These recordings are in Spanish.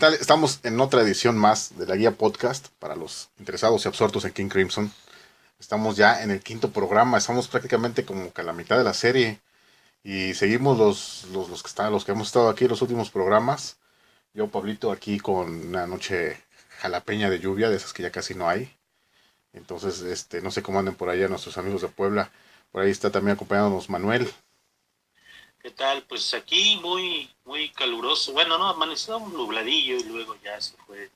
tal? Estamos en otra edición más de la guía podcast para los interesados y absortos en King Crimson. Estamos ya en el quinto programa, estamos prácticamente como que a la mitad de la serie y seguimos los que hemos estado aquí en los últimos programas. Yo, Pablito, aquí con una noche jalapeña de lluvia, de esas que ya casi no hay. Entonces, no sé cómo anden por allá nuestros amigos de Puebla. Por ahí está también acompañándonos Manuel. ¿Qué tal? Pues aquí muy caluroso. Bueno, no, amaneció un nubladillo y luego ya se fue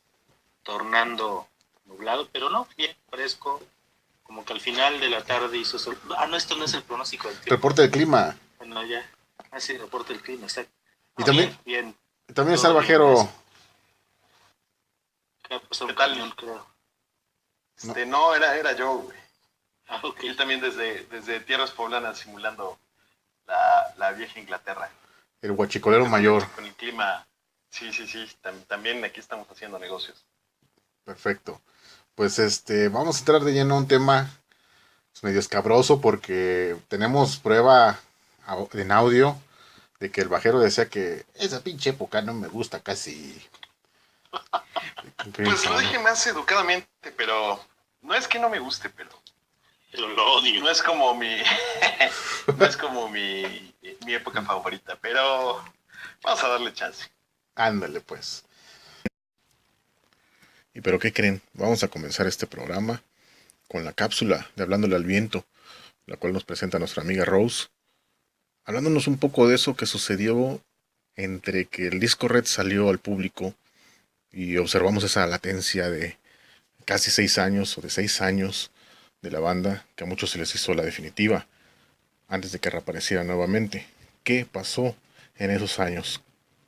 tornando nublado, pero no, bien fresco. Como que al final de la tarde hizo sol. Ah, no, esto no es el pronóstico del tiempo. Reporte del clima. Bueno, ya. Así reporta el clima, exacto. Y No, también, bien. también está el Todo bien, bajero. gracias. Acá pasó un ¿Qué tal? camión, creo. No, No, era yo, güey. Ah, ok. Él también desde tierras poblanas simulando la vieja Inglaterra. el huachicolero mayor. Con el clima. Sí. También aquí estamos haciendo negocios. Perfecto. Pues vamos a entrar de lleno a un tema medio escabroso porque tenemos prueba en audio de que el bajero decía que esa pinche época no me gusta casi. Pues lo dije más educadamente, pero no es que no me guste, pero Lo odio. no es como mi no es como mi época favorita, pero vamos a darle chance. Ándale pues. ¿Y pero qué creen? Vamos a comenzar este programa con la cápsula de Hablándole al Viento, la cual nos presenta nuestra amiga Rose, hablándonos un poco de eso que sucedió entre que el disco Red salió al público y observamos esa latencia de casi 6 años o de 6 años de la banda, que a muchos se les hizo la definitiva, antes de que reapareciera nuevamente. ¿Qué pasó en esos años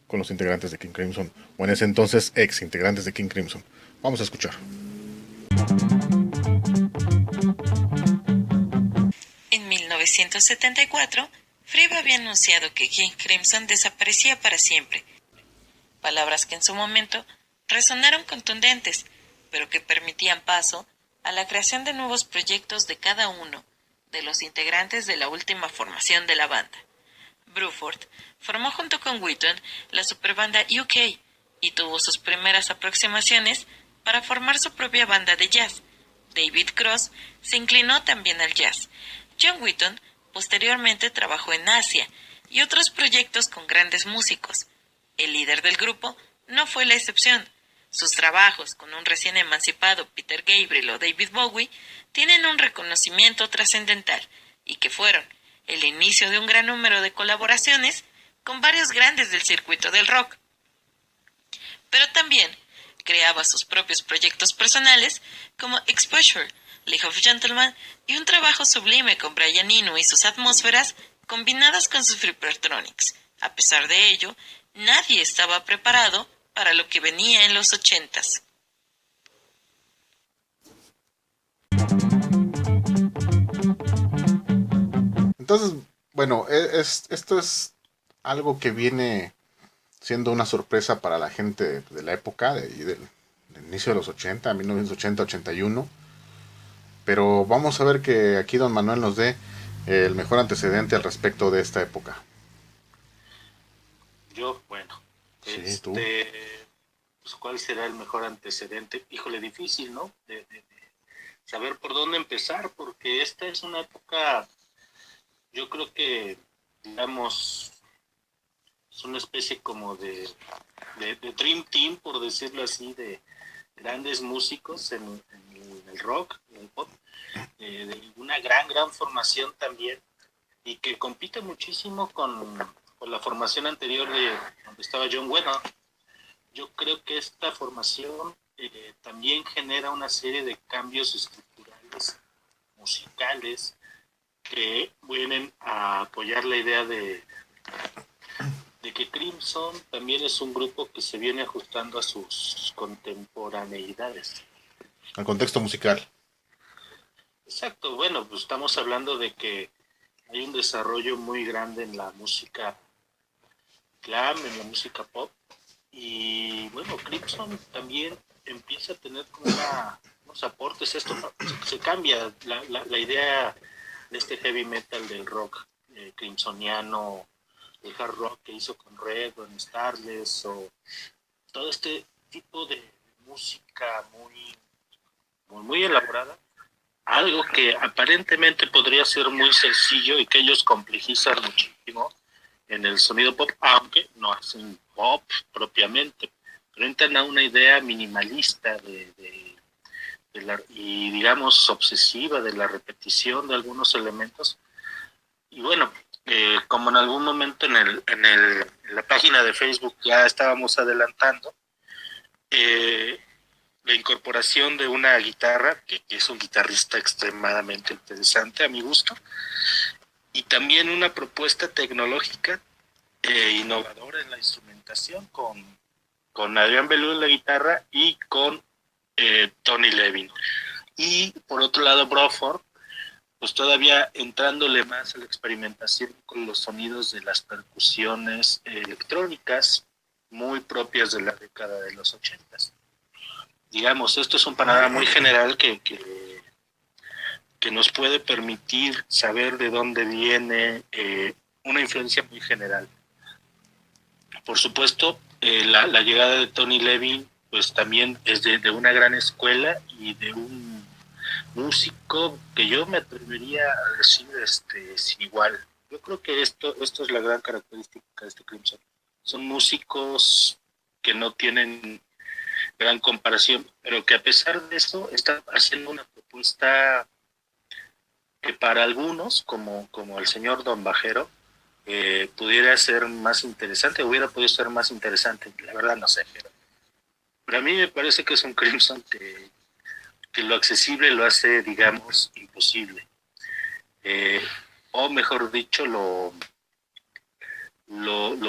con los integrantes de King Crimson? O en ese entonces ex integrantes de King Crimson. Vamos a escuchar. En 1974, Fripp había anunciado que King Crimson desaparecía para siempre. Palabras que en su momento resonaron contundentes, pero que permitían paso a la creación de nuevos proyectos de cada uno de los integrantes de la última formación de la banda. Bruford formó junto con Wheaton la superbanda UK y tuvo sus primeras aproximaciones para formar su propia banda de jazz. David Cross se inclinó también al jazz. John Wheaton posteriormente trabajó en Asia y otros proyectos con grandes músicos. El líder del grupo no fue la excepción. Sus trabajos con un recién emancipado Peter Gabriel o David Bowie tienen un reconocimiento trascendental y que fueron el inicio de un gran número de colaboraciones con varios grandes del circuito del rock. Pero también creaba sus propios proyectos personales como Exposure, League of Gentlemen y un trabajo sublime con Brian Eno y sus atmósferas combinadas con sus Freepertronics. A pesar de ello, nadie estaba preparado para lo que venía en los 80s. Entonces, bueno, esto es algo que viene siendo una sorpresa para la gente de la época, del inicio de los 80, 1980-81. Pero vamos a ver que aquí don Manuel nos dé el mejor antecedente al respecto de esta época. Yo, bueno, Sí, tú. pues, ¿cuál será el mejor antecedente? Híjole, difícil, ¿no? De saber por dónde empezar, porque esta es una época, yo creo que, digamos, es una especie como de Dream Team, por decirlo así, de grandes músicos en el rock, en el pop, de una gran formación también, y que compite muchísimo con la formación anterior de donde estaba John Lennon. Yo creo que esta formación también genera una serie de cambios estructurales, musicales, que vienen a apoyar la idea de que Crimson también es un grupo que se viene ajustando a sus contemporaneidades. Al contexto musical. Exacto, bueno, pues estamos hablando de que hay un desarrollo muy grande en la música glam, en la música pop, y bueno, Crimson también empieza a tener como unos aportes. Esto se cambia la idea de este heavy metal del rock crimsoniano, el hard rock que hizo con Red o en Starless, o todo este tipo de música muy elaborada, algo que aparentemente podría ser muy sencillo y que ellos complejizan muchísimo en el sonido pop, aunque no hacen pop propiamente, pero entran a una idea minimalista y digamos obsesiva de la repetición de algunos elementos. Y bueno, como en algún momento en la página de Facebook ya estábamos adelantando, la incorporación de una guitarra, que es un guitarrista extremadamente interesante a mi gusto, y también una propuesta tecnológica innovadora en la instrumentación con Adrián Belú en la guitarra y con Tony Levin. Y por otro lado, Bruford, pues todavía entrándole más a la experimentación con los sonidos de las percusiones electrónicas muy propias de la década de los 80. Digamos, esto es un panorama muy general que nos puede permitir saber de dónde viene una influencia muy general. Por supuesto, la llegada de Tony Levin pues también es de una gran escuela y de un músico que yo me atrevería a decir sin igual. Yo creo que esto es la gran característica de este Crimson. Son músicos que no tienen gran comparación, pero que a pesar de eso están haciendo una propuesta que para algunos, como el señor Don Bajero, pudiera ser más interesante, hubiera podido ser más interesante, la verdad no sé, pero a mí me parece que es un Crimson que lo accesible lo hace, digamos, imposible. O mejor dicho, lo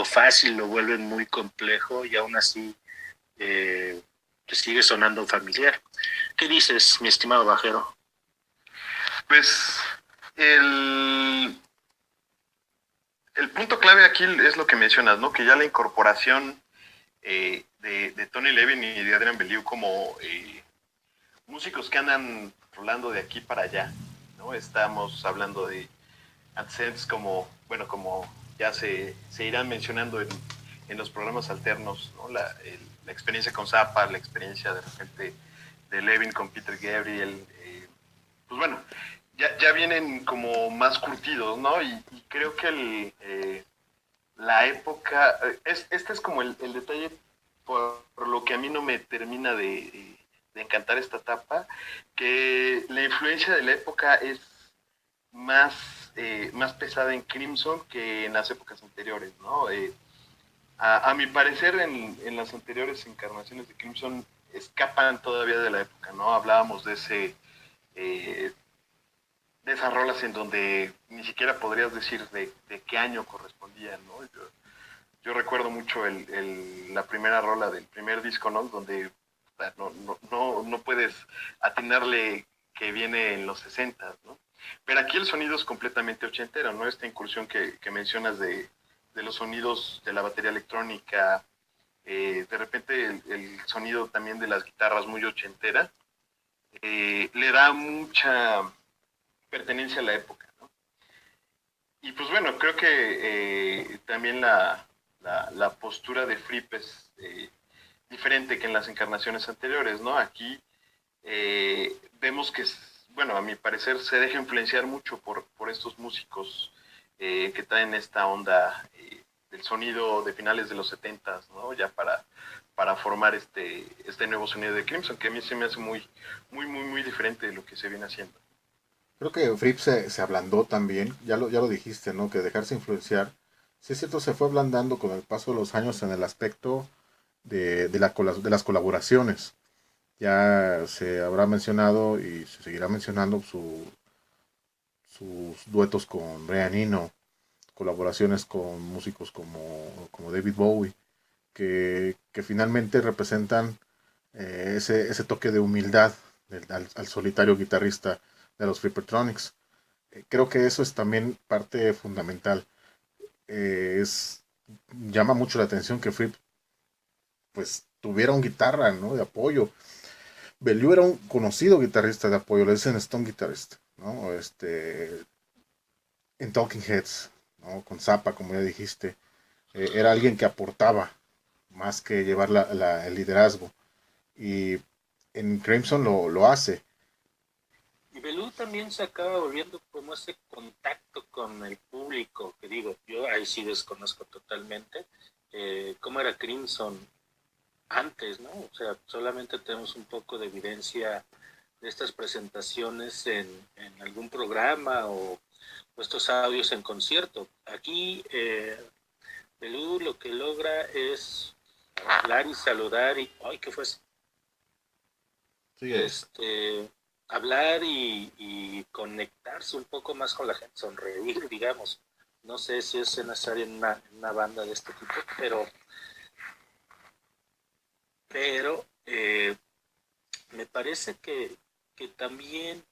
fácil lo vuelven muy complejo y aún así sigue sonando familiar. ¿Qué dices, mi estimado Bajero? Pues el punto clave aquí es lo que mencionas, ¿no? Que ya la incorporación de Tony Levin y de Adrian Belew como músicos que andan rolando de aquí para allá, ¿no? Estamos hablando de AdSense como ya se irán mencionando en los programas alternos, ¿no? La experiencia con Zappa, la experiencia de repente de Levin con Peter Gabriel, pues bueno, ya vienen como más curtidos, ¿no? Y creo que la época, este es como el detalle por lo que a mí no me termina de encantar esta etapa, que la influencia de la época es más pesada en Crimson que en las épocas anteriores, ¿no? A mi parecer, en las anteriores encarnaciones de Crimson escapan todavía de la época, ¿no? Hablábamos de esas rolas en donde ni siquiera podrías decir de qué año correspondían, ¿no? Yo recuerdo mucho la primera rola del primer disco, ¿no? Donde no puedes atinarle que viene en los 60, ¿no? Pero aquí el sonido es completamente ochentero, ¿no? Esta incursión que mencionas de los sonidos de la batería electrónica, de repente el sonido también de las guitarras muy ochentera, le da mucha pertenencia a la época, ¿no? Y pues bueno, creo que también la postura de Fripp es diferente que en las encarnaciones anteriores, ¿no? Aquí vemos que, bueno, a mi parecer se deja influenciar mucho por estos músicos que traen esta onda del sonido de finales de los 70s, ¿no? Ya para formar este nuevo sonido de Crimson, que a mí se me hace muy diferente de lo que se viene haciendo. Creo que Fripp se ablandó también, ya lo dijiste, ¿no? Que dejarse influenciar, sí es cierto, se fue ablandando con el paso de los años en el aspecto de las colaboraciones. Ya se habrá mencionado y se seguirá mencionando sus duetos con Brian Eno, colaboraciones con músicos como David Bowie, que finalmente representan ese toque de humildad al solitario guitarrista de los Frippertronics. Creo que eso es también parte fundamental. Llama mucho la atención que Fripp pues tuviera un guitarra, ¿no? De apoyo. Bellew era un conocido guitarrista de apoyo, le dicen Stone Guitarist, ¿no? En Talking Heads, ¿no? Con Zappa, como ya dijiste, era alguien que aportaba más que llevar el liderazgo. Y en Crimson lo hace. Y Belú también se acaba volviendo como ese contacto con el público, que digo, yo ahí sí desconozco totalmente cómo era Crimson antes, ¿no? O sea, solamente tenemos un poco de evidencia de estas presentaciones en algún programa o estos audios en concierto. Aquí Belú lo que logra es hablar y saludar y, ay, ¿qué fue eso? Sí, Hablar y conectarse un poco más con la gente, sonreír, digamos. No sé si es necesario en una banda de este tipo, pero me parece que también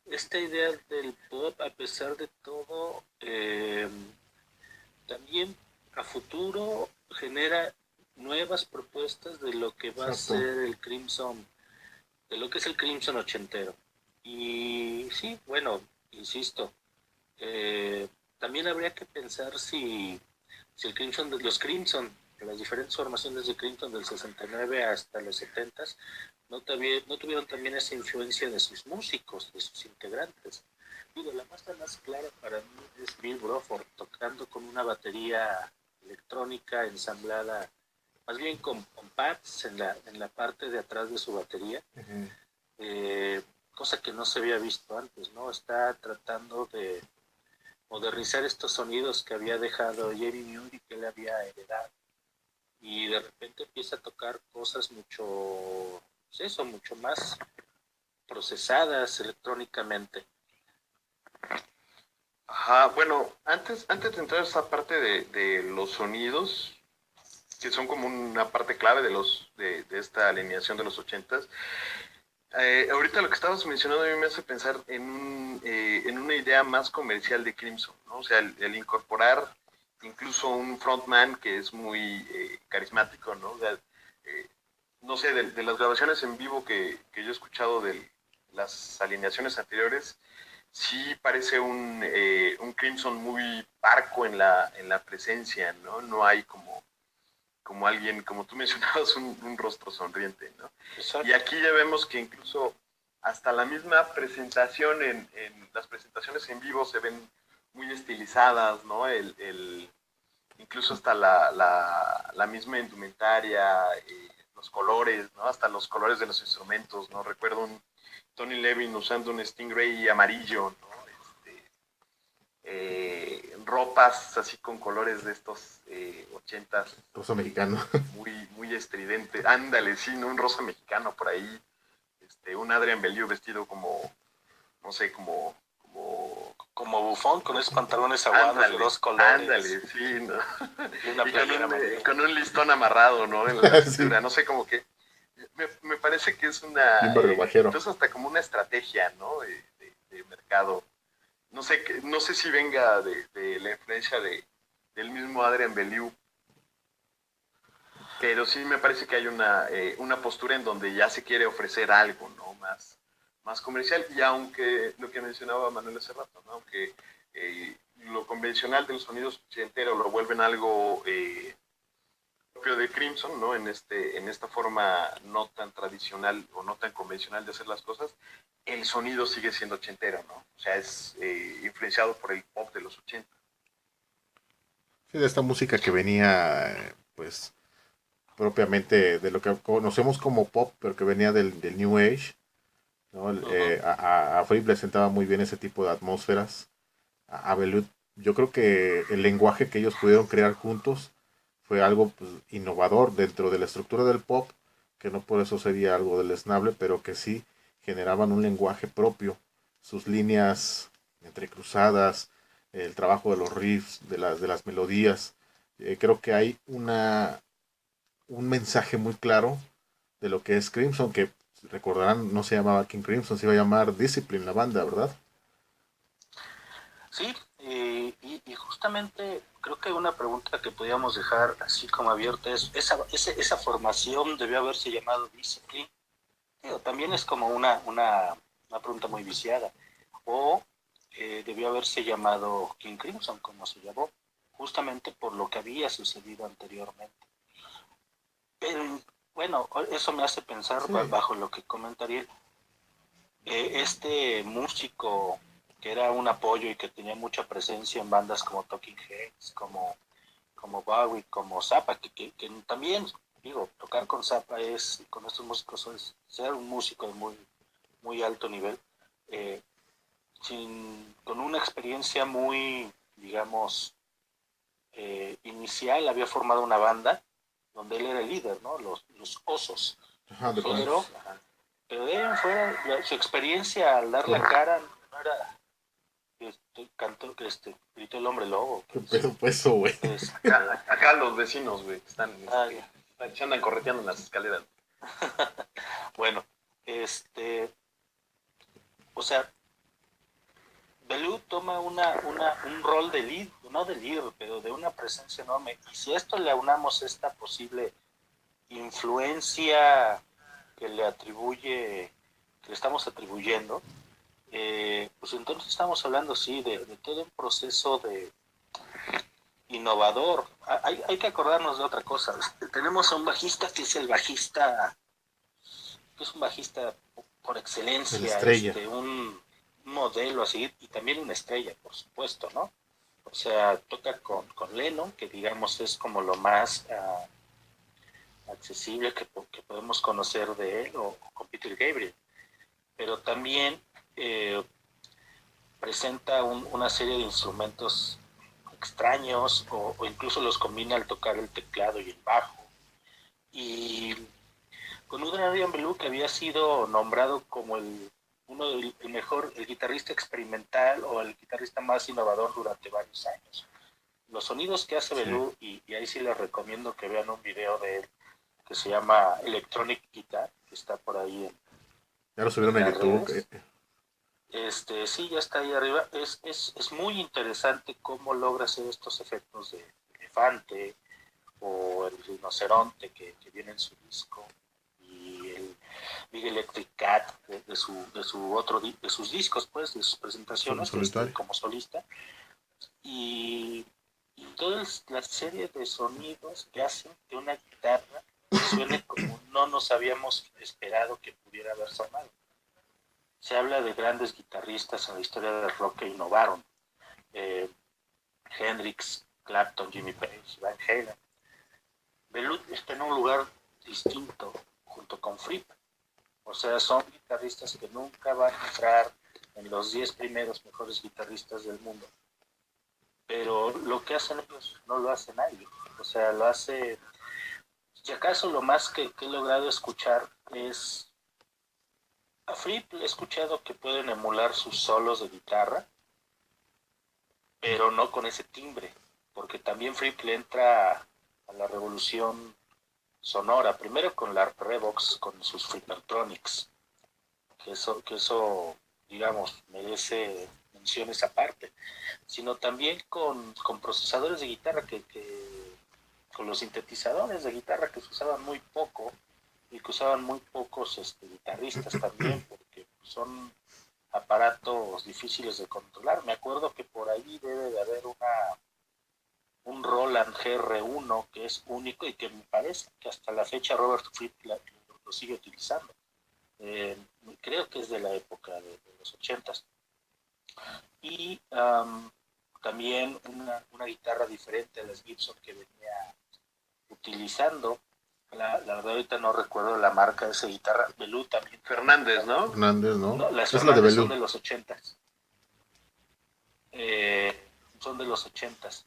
esta idea del pop, a pesar de todo, también a futuro genera nuevas propuestas de lo que va a exacto. ser el Crimson, de lo que es el Crimson ochentero. Y sí, bueno, insisto, eh, también habría que pensar si el Crimson, los Crimson, las diferentes formaciones de Crimson del 69 hasta los 70 no tuvieron también esa influencia de sus músicos, de sus integrantes. Digo, la más clara para mí es Bill Bruford tocando con una batería electrónica ensamblada, más bien con pads en la parte de atrás de su batería, Uh-huh. eh, cosa que no se había visto antes, ¿no? Está tratando de modernizar estos sonidos que había dejado Jerry Newell y que él había heredado. Y de repente empieza a tocar cosas mucho, pues eso, mucho más procesadas electrónicamente. Ajá, bueno, antes de entrar a esa parte de los sonidos, que son como una parte clave de esta alineación de los ochentas, ahorita lo que estabas mencionando a mí me hace pensar en una idea más comercial de Crimson, ¿no? O sea, el incorporar incluso un frontman que es muy carismático, ¿no? O sea, no sé, de las grabaciones en vivo que yo he escuchado de las alineaciones anteriores, sí parece un Crimson muy parco en la presencia, ¿no? No hay como alguien, como tú mencionabas, un rostro sonriente, ¿no? Exacto. Y aquí ya vemos que incluso hasta la misma presentación en las presentaciones en vivo se ven muy estilizadas, ¿no? Incluso hasta la misma indumentaria, los colores, ¿no? Hasta los colores de los instrumentos, ¿no? Recuerdo un Tony Levin usando un Stingray amarillo, ¿no? Ropas así con colores de estos 80s, Rosa mexicano. muy estridente. Ándale, sí, ¿no? Un rosa mexicano por ahí. Un Adrian Bellew vestido como, no sé, Como bufón, con esos pantalones aguados de dos colores ándale, sí, ¿no? y una Y playera amarilla. con un listón amarrado, ¿no? En la Sí, cintura, no sé, como que me parece que es una, bien barrio bajero. incluso hasta como una estrategia, ¿no? De mercado. No sé si venga de la influencia del mismo Adrian Bellew, pero sí me parece que hay una postura en donde ya se quiere ofrecer algo, ¿no? Más comercial, y aunque lo que mencionaba Manuel hace rato, ¿no? Aunque lo convencional del sonido ochentero lo vuelven algo propio de Crimson, ¿no? En esta forma no tan tradicional o no tan convencional de hacer las cosas, el sonido sigue siendo ochentero, ¿no? O sea, es influenciado por el pop de los 80. Sí, de esta música que venía, pues, propiamente de lo que conocemos como pop, pero que venía del New Age, ¿no? Uh-huh. A Fripp le sentaba muy bien ese tipo de atmósferas. A Belut, yo creo que el lenguaje que ellos pudieron crear juntos fue algo pues, innovador dentro de la estructura del pop, que no por eso sería algo deleznable, pero que sí generaban un lenguaje propio, sus líneas entrecruzadas, el trabajo de los riffs, de las melodías. Creo que hay un mensaje muy claro de lo que es Crimson, que recordarán, no se llamaba King Crimson, se iba a llamar Discipline la banda, ¿verdad? Sí, y justamente creo que una pregunta que podíamos dejar así como abierta es, esa formación debió haberse llamado Discipline. Digo, también es como una pregunta muy viciada. O debió haberse llamado King Crimson, como se llamó, justamente por lo que había sucedido anteriormente. Pero bueno, eso me hace pensar Sí. bajo lo que comentaría este músico que era un apoyo y que tenía mucha presencia en bandas como Talking Heads, como Bowie, como Zappa, que también, digo, tocar con Zappa con estos músicos es ser un músico de muy alto nivel, eh, con una experiencia muy, digamos, inicial, había formado una banda donde él era el líder, ¿no? Los Osos. Ajá, de Pero, Conchos. pero de ahí en fuera, su experiencia al dar la cara no era cantó gritó el hombre lobo, ¿Qué pues, pedo fue eso, güey? Acá los vecinos, güey, ah, se andan correteando en las escaleras. bueno, o sea, Belú toma un rol de líder, no de líder, pero de una presencia enorme. Y si a esto le aunamos esta posible influencia que que le estamos atribuyendo, pues entonces estamos hablando, sí, de todo un proceso de innovador. Hay que acordarnos de otra cosa. Tenemos a un bajista que es que es un bajista por El excelencia, estrella. un modelo a seguir y también una estrella, por supuesto, ¿no? O sea, toca con Lennon, que digamos es como lo más accesible que podemos conocer de él, o con Peter Gabriel. Pero también eh, presenta una serie de instrumentos extraños o incluso los combina al tocar el teclado y el bajo. Y con Adrian Belew, que había sido nombrado como el guitarrista experimental o el guitarrista más innovador durante varios años. Los sonidos que hace Sí. Belew, y ahí sí les recomiendo que vean un video de él que se llama Electronic Guitar, que está por ahí Ya lo subieron en a las YouTube. redes. Sí, ya está ahí arriba. Es muy interesante cómo logra hacer estos efectos de elefante o el rinoceronte que viene en su disco y el Big Electric Cat de sus discos, pues, de sus presentaciones Solitario. como solista y, y toda la serie de sonidos que hacen que una guitarra suene como no nos habíamos esperado que pudiera haber sonado. Se habla de grandes guitarristas en la historia del rock que innovaron. Eh, Hendrix, Clapton, Jimmy Page, Van Halen. Belut está en un lugar distinto junto con Fripp. O sea, son guitarristas que nunca van a entrar en los 10 primeros mejores guitarristas del mundo. Pero lo que hacen ellos no lo hace nadie. O sea, lo hace... Si acaso lo más que he logrado escuchar es... A Fripp he escuchado que pueden emular sus solos de guitarra, pero no con ese timbre, porque también Fripp le entra a la revolución sonora, primero con la Revox, con sus Frippertronics, que eso, digamos, merece menciones aparte, sino también con procesadores de guitarra con los sintetizadores de guitarra que se usaban muy poco y que usaban muy pocos guitarristas también, porque son aparatos difíciles de controlar. Me acuerdo que por ahí debe de haber un Roland GR1 que es único y que me parece que hasta la fecha Robert Fripp lo sigue utilizando. Creo que es de la época de los 80s. Y también una guitarra diferente a las Gibson que venía utilizando. La verdad ahorita no recuerdo la marca de esa guitarra. Belú también. Fernández, ¿no? Hernández, ¿no? No, las Es la de Fernández son Belú. de los 80s. Son de los 80s.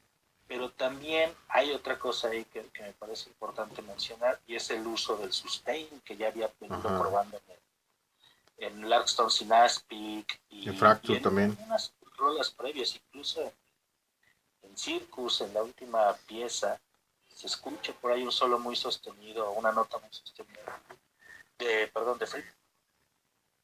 Pero también hay otra cosa ahí que me parece importante mencionar y es el uso del sustain que ya había venido Ajá. probando en Larkstone Sin Aspic En Fracture en también. unas rolas previas, incluso en Circus, en la última pieza, se escucha por ahí un solo muy sostenido, una nota muy sostenida, de Fripp,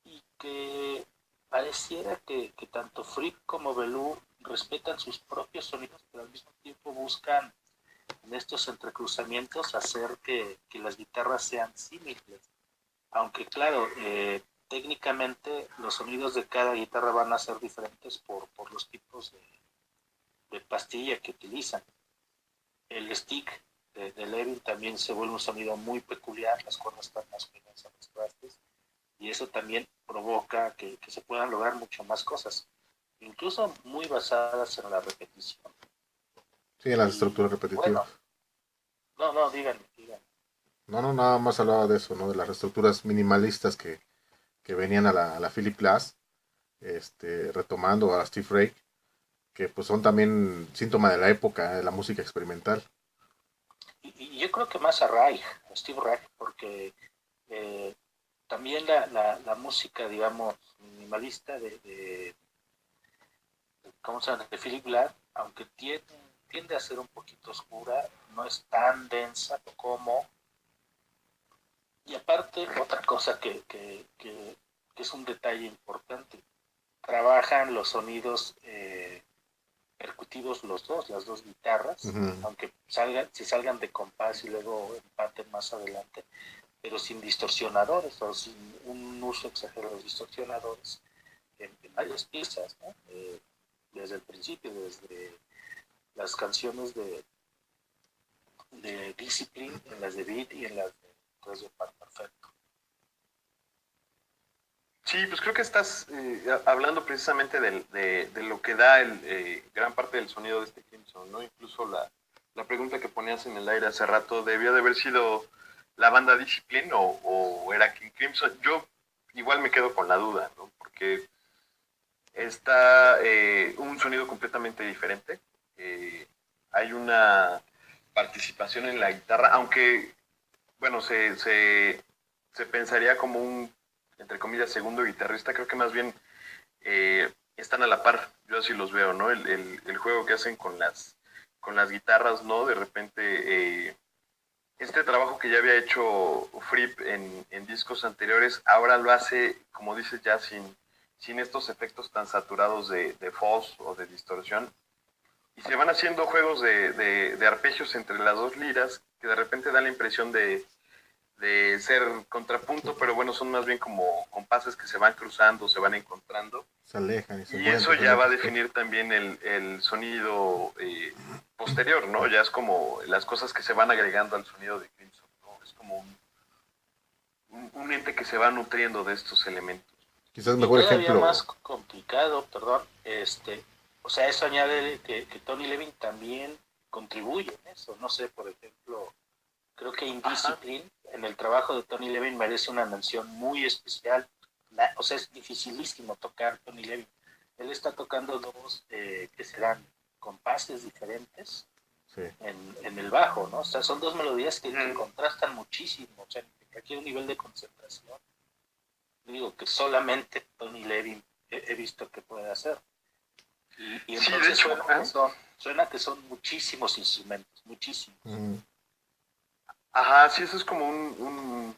y que pareciera que tanto Fripp como Belú respetan sus propios sonidos, pero al mismo tiempo buscan en estos entrecruzamientos hacer que las guitarras sean similares. Aunque claro, técnicamente los sonidos de cada guitarra van a ser diferentes por los tipos de pastilla que utilizan. El stick de Levin también se vuelve un sonido muy peculiar, las cuerdas están más pegadas a los trastes, y eso también provoca que se puedan lograr mucho más cosas, incluso muy basadas en la repetición. Sí, en las estructuras Y repetitivas. bueno, no, díganme. No, no, nada más hablaba de eso, ¿no? De las estructuras minimalistas que venían a la Philip Glass, retomando a Steve Reich, que pues son también síntoma de la época, de la música experimental. Y yo creo que más a Steve Reich, porque eh, también la música, digamos, minimalista ¿cómo se llama? De Philip Glass, aunque tiende a ser un poquito oscura, no es tan densa como... Y aparte, otra cosa que es un detalle importante, trabajan los sonidos percutivos los dos, las dos guitarras, Ujú. aunque se salgan de compás y luego empaten más adelante, pero sin distorsionadores o sin un uso exagerado de los distorsionadores en varias piezas, ¿no? Desde el principio, desde las canciones de Discipline, en las de Beat y en las de Rezo Par Perfecto. Sí, pues creo que estás hablando precisamente de lo que da gran parte del sonido de este Crimson, ¿no? Incluso la pregunta que ponías en el aire hace rato, ¿debió de haber sido la banda Discipline o era King Crimson? Yo igual me quedo con la duda, ¿no? Porque está un sonido completamente diferente. Hay una participación en la guitarra, aunque, bueno, se pensaría como un, entre comillas, segundo guitarrista. Creo que más bien están a la par, yo así los veo, ¿no? El juego que hacen con las guitarras, ¿no? De repente, este trabajo que ya había hecho Fripp en discos anteriores, ahora lo hace, como dices, ya sin estos efectos tan saturados de fuzz o de distorsión. Y se van haciendo juegos de arpegios entre las dos liras que de repente dan la impresión de ser contrapunto, pero bueno, son más bien como compases que se van cruzando, se van encontrando. Se alejan y se Y mueven eso ya va a totalmente. definir también el sonido posterior, ¿no? Ya es como las cosas que se van agregando al sonido de Crimson, ¿no? Es como un ente que se va nutriendo de estos elementos. Quizás Y mejor todavía más ejemplo. complicado, perdón, o sea, eso añade que Tony Levin también contribuye en eso. No sé, por ejemplo, creo que Ajá. Indiscipline, en el trabajo de Tony Levin, merece una mención muy especial. O sea, es dificilísimo tocar Tony Levin. Él está tocando dos que serán compases diferentes Sí. en el bajo, ¿no? O sea, son dos melodías que Mm. contrastan muchísimo. O sea, requiere un nivel de concentración. Digo que solamente Tony Levin he visto que puede hacer. Y Sí, de entonces hecho, suena que son muchísimos instrumentos, muchísimos. Ujú. ajá, sí, eso es como un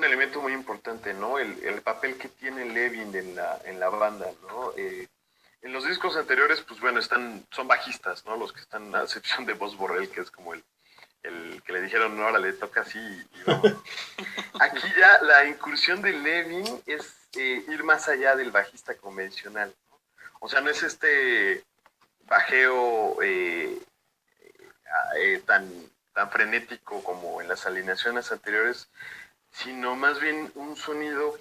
elemento muy importante, ¿no? El papel que tiene Levin en la banda, ¿no? En los discos anteriores, pues bueno, son bajistas, ¿no? Los que están, a excepción de Boss Borrell, que es como el que le dijeron, no, ahora le toca así y vámonos. Aquí ya la incursión de Levin es ir más allá del bajista convencional, ¿no? O sea, no es este bajeo tan frenético como en las alineaciones anteriores, sino más bien un sonido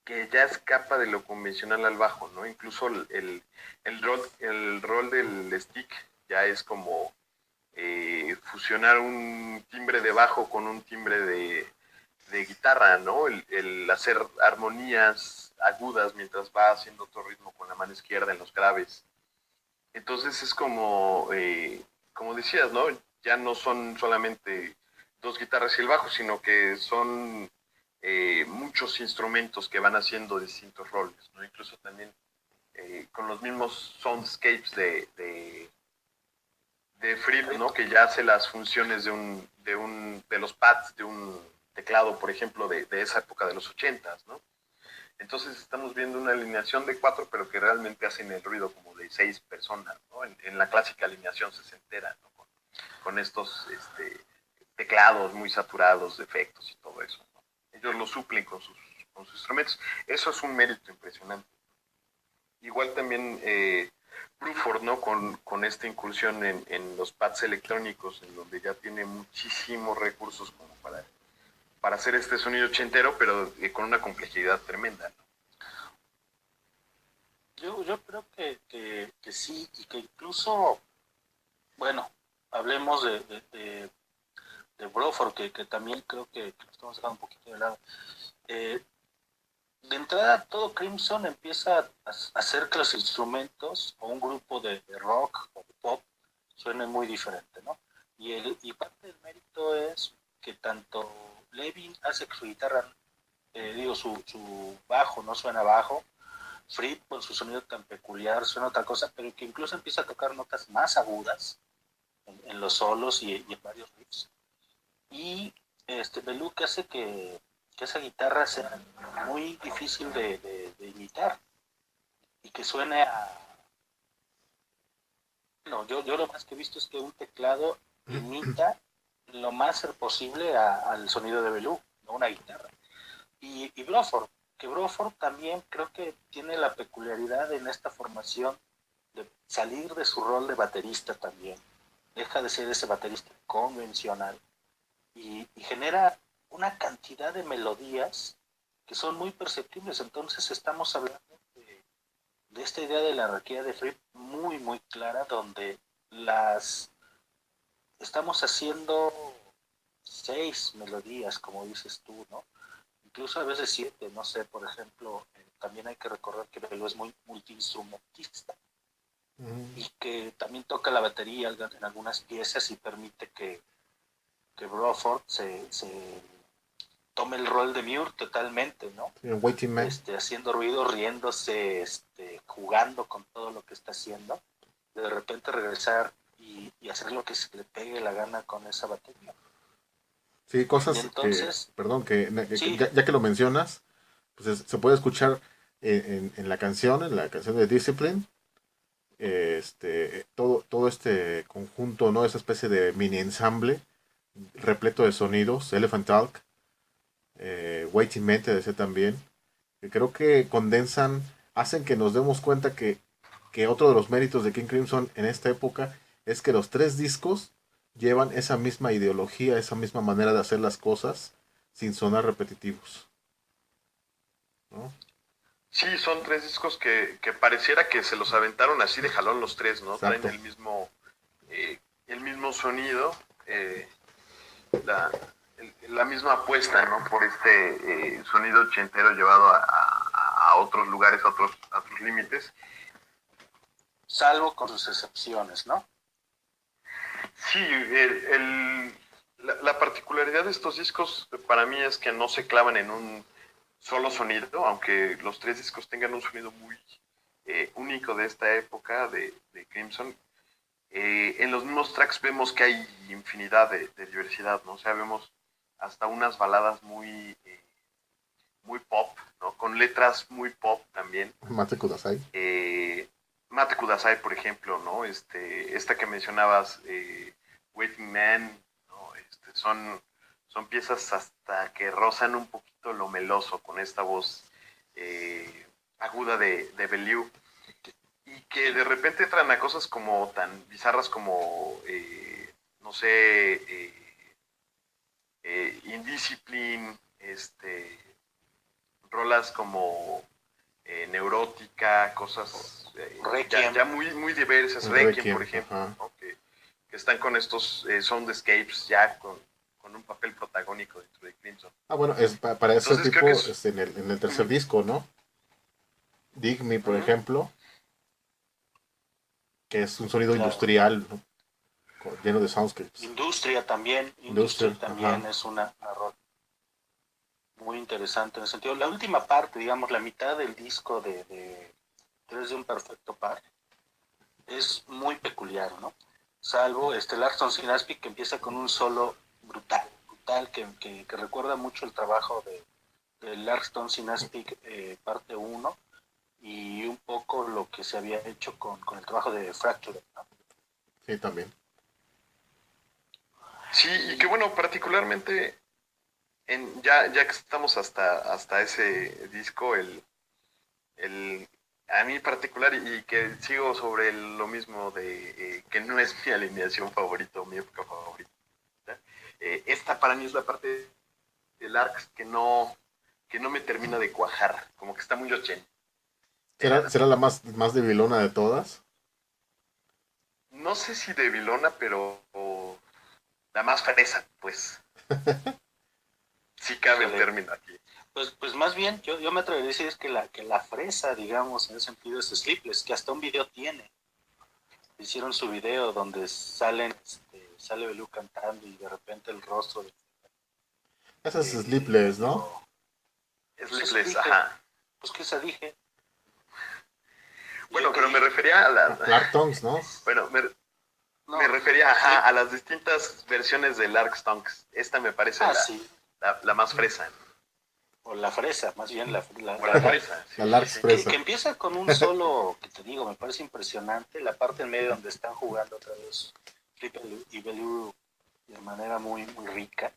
que ya escapa de lo convencional al bajo, ¿no? Incluso el rol del stick ya es como fusionar un timbre de bajo con un timbre de guitarra, ¿no? El hacer armonías agudas mientras va haciendo otro ritmo con la mano izquierda en los graves. Entonces es como decías, ¿no? Ya no son solamente dos guitarras y el bajo, sino que son muchos instrumentos que van haciendo distintos roles, ¿no? Incluso también con los mismos soundscapes de Fripp, ¿no? Que ya hace las funciones de los pads de un teclado, por ejemplo, de esa época de los 80s, ¿no? Entonces estamos viendo una alineación de cuatro, pero que realmente hacen el ruido como de 6 personas, ¿no? En la clásica alineación sesentera, ¿no? Con estos teclados muy saturados de efectos y todo eso, ¿no? Ellos lo suplen con sus instrumentos. Eso es un mérito impresionante. Igual también Bruford, ¿no? Con esta incursión en los pads electrónicos, en donde ya tiene muchísimos recursos como para hacer este sonido ochentero, pero con una complejidad tremenda, ¿no? Yo creo que sí, y que incluso, bueno, hablemos de Bruford, que también creo que lo estamos dejando un poquito de lado. Eh, de entrada, todo Crimson empieza a hacer que los instrumentos o un grupo de rock o de pop suenen muy diferente, ¿no? Y parte del mérito es que tanto Levin hace que su guitarra, su bajo no suena bajo, Fripp con su sonido tan peculiar suena otra cosa, pero que incluso empieza a tocar notas más agudas en los solos y en varios riffs. Y Belú que hace que esa guitarra sea muy difícil de imitar y que suene a... No, yo lo más que he visto es que un teclado imita lo más posible al sonido de Belú, no una guitarra. Y Bruford, que Bruford también creo que tiene la peculiaridad en esta formación de salir de su rol de baterista también. Deja de ser ese baterista convencional y genera una cantidad de melodías que son muy perceptibles. Entonces estamos hablando de esta idea de la anarquía de Fripp muy, muy clara, donde las estamos haciendo 6 melodías, como dices tú, ¿no? Incluso a veces 7, no sé, por ejemplo, también hay que recordar que Belú es muy multiinstrumentista y que también toca la batería en algunas piezas y permite que Bruford se tome el rol de Muir totalmente, ¿no? Sí, Waiting Man. Haciendo ruido, riéndose, jugando con todo lo que está haciendo, de repente regresar y hacer lo que se le pegue la gana con esa batería. Sí, Y cosas que, entonces, perdón, sí, ya que lo mencionas, pues se puede escuchar en la canción de Discipline, todo este conjunto, ¿no? Esa especie de mini ensamble repleto de sonidos, Elephant Talk, Waiting Man, te decía también, que creo que condensan, hacen que nos demos cuenta que otro de los méritos de King Crimson en esta época es que los tres discos llevan esa misma ideología, esa misma manera de hacer las cosas sin sonar repetitivos, ¿no? Sí, son tres discos que pareciera que se los aventaron así de jalón los tres, ¿no? Traen Exacto. el mismo sonido, la, la misma apuesta, ¿no? Por este sonido ochentero llevado a otros lugares, a otros límites. salvo con sus excepciones, ¿no? Sí, la particularidad de estos discos para mí es que no se clavan en un solo sonido, aunque los tres discos tengan un sonido muy único de esta época de Crimson. En los mismos tracks vemos que hay infinidad de diversidad, ¿no? O sea, vemos hasta unas baladas muy pop, ¿no? Con letras muy pop también. Mate Kudasai. Mate Kudasai, por ejemplo, ¿no? Esta que mencionabas, Waiting Man, ¿no? Son piezas hasta que rozan un poquito lo meloso con esta voz aguda de Bellew y que de repente entran a cosas como tan bizarras como, no sé, Indiscipline, rolas como Neurótica, cosas ya muy diversas, Requiem, por ejemplo, ¿no? Que están con estos soundscapes ya con un papel protagónico dentro de Crimson. Ah, bueno, para ese Entonces creo tipo que en el tercer disco, ¿no? Dig Me, por ejemplo, que es un sonido Claro. industrial, ¿no? Lleno de soundscapes. Industria también es una rola muy interesante en el sentido. La última parte, digamos, la mitad del disco de Tres de un Perfecto Par, es muy peculiar, ¿no? Salvo Larson Sinaspi, que empieza con un solo brutal, que recuerda mucho el trabajo de Larson Sinaspi parte 1 y un poco lo que se había hecho con el trabajo de Fracture, ¿no? Sí, también. sí, y que bueno, particularmente ya que estamos hasta ese disco, el a mí en particular, y que sigo sobre lo mismo de que no es mi alineación favorita o mi época favorita. Esta para mí es la parte del Arcs que no me termina de cuajar, como que está muy ochentera. ¿Será la más debilona de todas? No sé si debilona, pero la más fresa, pues. Sí cabe el término aquí. Pues más bien, yo me atrevería a decir que la fresa, digamos, en ese sentido es Sleepless, que hasta un video tiene. Hicieron su video donde sale Belú cantando y de repente el rostro Esa es Sleepless, ¿no? Sleepless, ajá. Pues que esa dije. Bueno, pero me refería a la... Clark Tonks, ¿no? Bueno, me refería a las distintas versiones del Arc Stonks. Esta me parece la más fresa. O la fresa, más bien la fresa. La Larks fresa. Que empieza con un solo, que te digo, me parece impresionante, la parte en medio donde están jugando otra vez Flip y Belú de manera muy, muy rica.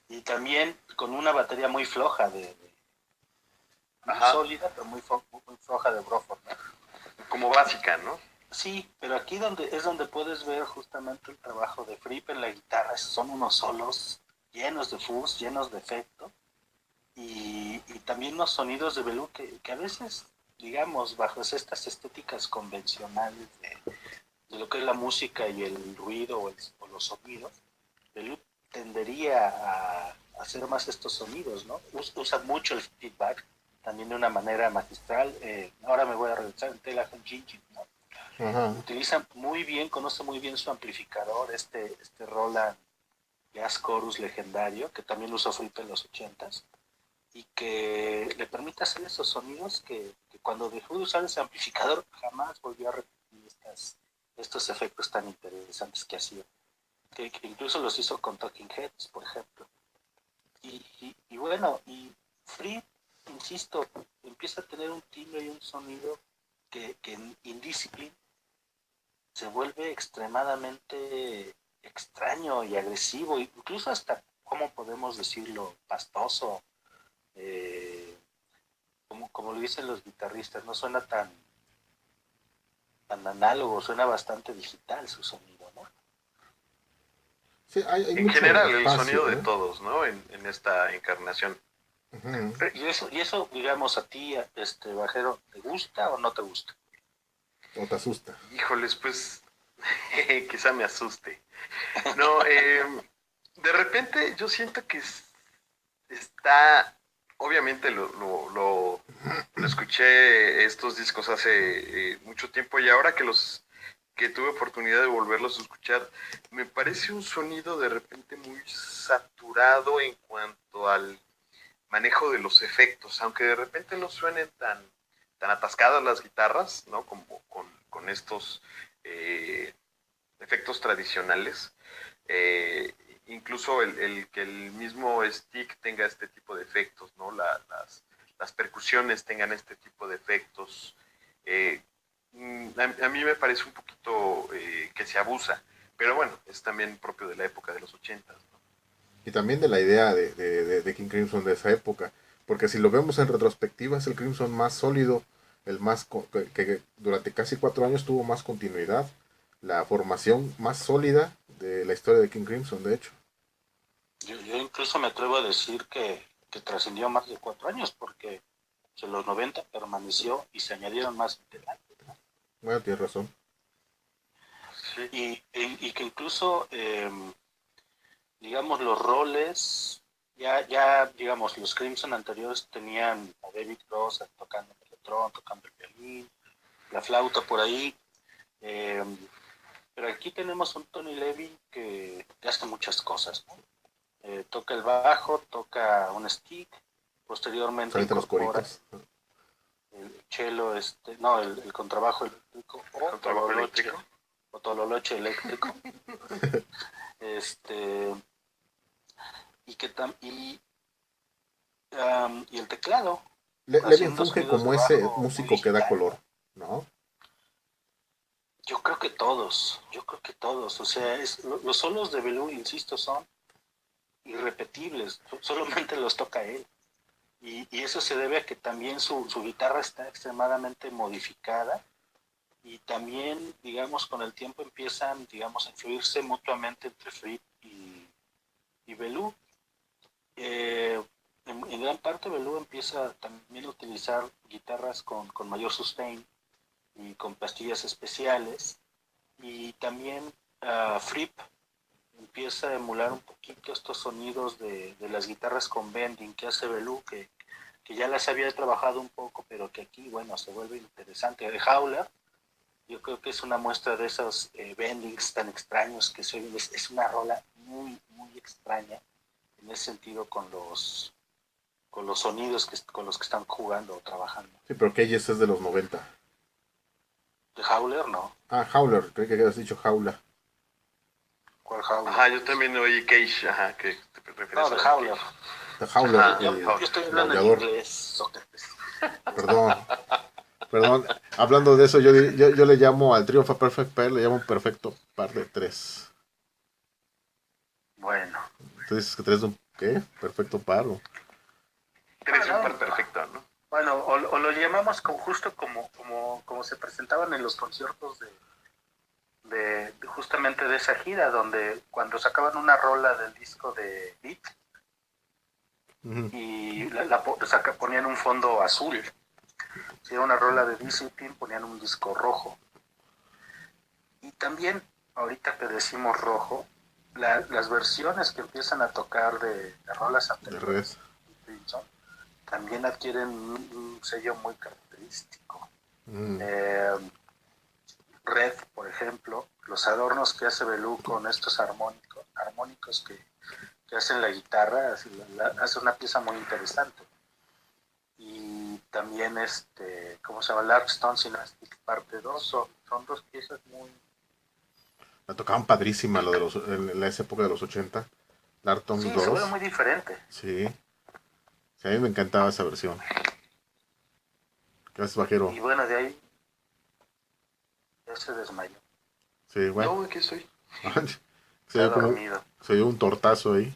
Y también con una batería muy floja, muy sólida, pero muy floja de Broford, ¿no? Como básica, ¿no? Sí, pero aquí es donde puedes ver justamente el trabajo de Fripp en la guitarra. Son unos solos llenos de fuzz, llenos de efecto. Y también unos sonidos de Belú que a veces, digamos, bajo estas estéticas convencionales de lo que es la música y el ruido o los sonidos, Belú tendería a hacer más estos sonidos, ¿no? Usa mucho el feedback, también de una manera magistral. Ahora me voy a regresar en Tela con Gigi, ¿no? Ajá. Utiliza muy bien, conoce muy bien su amplificador, este Roland Jazz Chorus legendario, que también usó Fripp en los 80s, y que le permite hacer esos sonidos que cuando dejó de usar ese amplificador jamás volvió a repetir estos efectos tan interesantes que hacía, que incluso los hizo con Talking Heads, por ejemplo. Y bueno, y Fripp, insisto, empieza a tener un timbre y un sonido que en Indiscipline se vuelve extremadamente extraño y agresivo, incluso hasta, ¿cómo podemos decirlo?, pastoso, como lo dicen los guitarristas, no suena tan análogo, suena bastante digital su sonido, ¿no? Sí, hay en mucho general, espacio, el sonido de todos, ¿no? En esta encarnación. Uh-huh. Y eso, digamos, a ti, Bajero, ¿te gusta o no te gusta? ¿O te asusta? Híjoles, pues quizá me asuste. No, de repente yo siento que está, obviamente lo escuché estos discos hace mucho tiempo y ahora que tuve oportunidad de volverlos a escuchar, me parece un sonido de repente muy saturado en cuanto al manejo de los efectos, aunque de repente no suenen tan atascadas las guitarras, ¿no? Como con estos efectos tradicionales. Incluso el que el mismo stick tenga este tipo de efectos, ¿no? Las percusiones tengan este tipo de efectos. A mí me parece un poquito que se abusa, pero bueno, es también propio de la época de los 80, ¿no? Y también de la idea de King Crimson de esa época, porque si lo vemos en retrospectiva es el Crimson más sólido, el más que durante casi 4 años tuvo más continuidad, la formación más sólida de la historia de King Crimson, de hecho. Yo incluso me atrevo a decir que trascendió más de 4 años, porque en los 90 permaneció y se añadieron más integrantes, ¿no? Bueno, tienes razón. Sí. Y que incluso, digamos, los roles, ya digamos, los Crimson anteriores tenían a David Gross tocando el electrón, tocando el violín, la flauta por ahí, pero aquí tenemos un Tony Levin que hace muchas cosas, ¿no? Toca el bajo, toca un stick, posteriormente incorpora el cello, el contrabajo eléctrico o tololoche eléctrico. Y el teclado. Levin funge como ese músico que da color, ¿no? Yo creo que todos. O sea, los solos de Belú, insisto, son irrepetibles. Solamente los toca él. y eso se debe a que también su guitarra está extremadamente modificada, y también, digamos, con el tiempo empiezan, digamos, a influirse mutuamente entre Fripp y Bellew. En gran parte Bellew empieza también a utilizar guitarras con mayor sustain y con pastillas especiales, y también Fripp empieza a emular un poquito estos sonidos de las guitarras con bending que hace Bellew, que ya las había trabajado un poco, pero que aquí, bueno, se vuelve interesante. De Howler, yo creo que es una muestra de esos bendings tan extraños que se oyen. Es una rola muy, muy extraña en ese sentido con los sonidos con los que están jugando o trabajando. Sí, pero Keyes es de los 90. De Howler, no. Ah, Howler, creo que habías dicho Jaula. ¿Cuál Howler? Ajá, yo también oí Cage, ajá, que te refieres No, de a Howler. The Howler, Ajá, Yo estoy hablando en aullador. inglés, Sócrates. Perdón. Hablando de eso, yo le llamo al trío of a Perfect Pair, le llamo un perfecto par de tres. Bueno. Tú dices que tres de un, ¿qué? Perfecto par. Tres No, un par no. perfecto, ¿no? Bueno, o lo llamamos justo como se presentaban en los conciertos de justamente de esa gira, donde cuando sacaban una rola del disco de Beat y ponían un fondo azul. Si era una rola de Discipline, ponían un disco rojo. Y también, ahorita que decimos rojo, las versiones que empiezan a tocar de rolas anteriores también adquieren un sello muy característico. Red, por ejemplo, los adornos que hace Bellew con estos armónicos que hacen la guitarra, hace una pieza muy interesante. Y también ¿cómo se llama? Larkstone Synastic parte 2 son dos piezas muy... La tocaban padrísima en esa época de los 80. Larkstone Sí, 2. se ve muy diferente. Sí. Sí, a mí me encantaba esa versión. Gracias, Vaquero. Y bueno, de ahí ya se desmayó. Sí, bueno. No, aquí estoy. Está dormido. Se dio un tortazo ahí.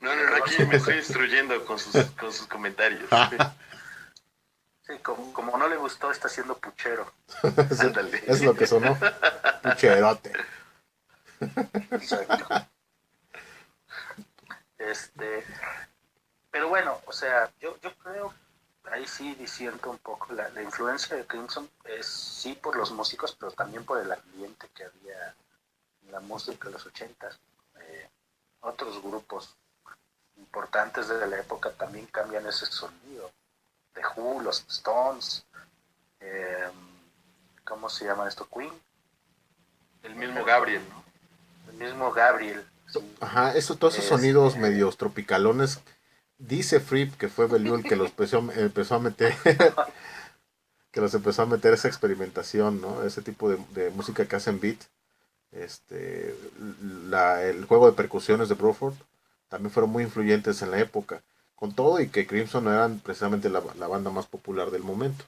No, aquí me estoy instruyendo con sus comentarios. Sí, como no le gustó, está haciendo puchero. Ándale. Es lo que sonó. Pucherote. Exacto. Pero bueno, o sea, yo creo, ahí sí disiento un poco, la influencia de Crimson es sí por los músicos, pero también por el ambiente que había en la música de los 80s. Otros grupos importantes de la época también cambian ese sonido. The Who, los Stones, ¿cómo se llama esto? Queen. El mismo Gabriel, ¿no? El mismo Gabriel. Sí. Ajá, todos esos sonidos medios tropicalones. Dice Fripp que fue Bellew el que los empezó a meter. Que los empezó a meter esa experimentación, ¿no? Ese tipo de música que hacen beat. El juego de percusiones de Bruford también fueron muy influyentes en la época. Con todo y que Crimson no eran precisamente la banda más popular del momento.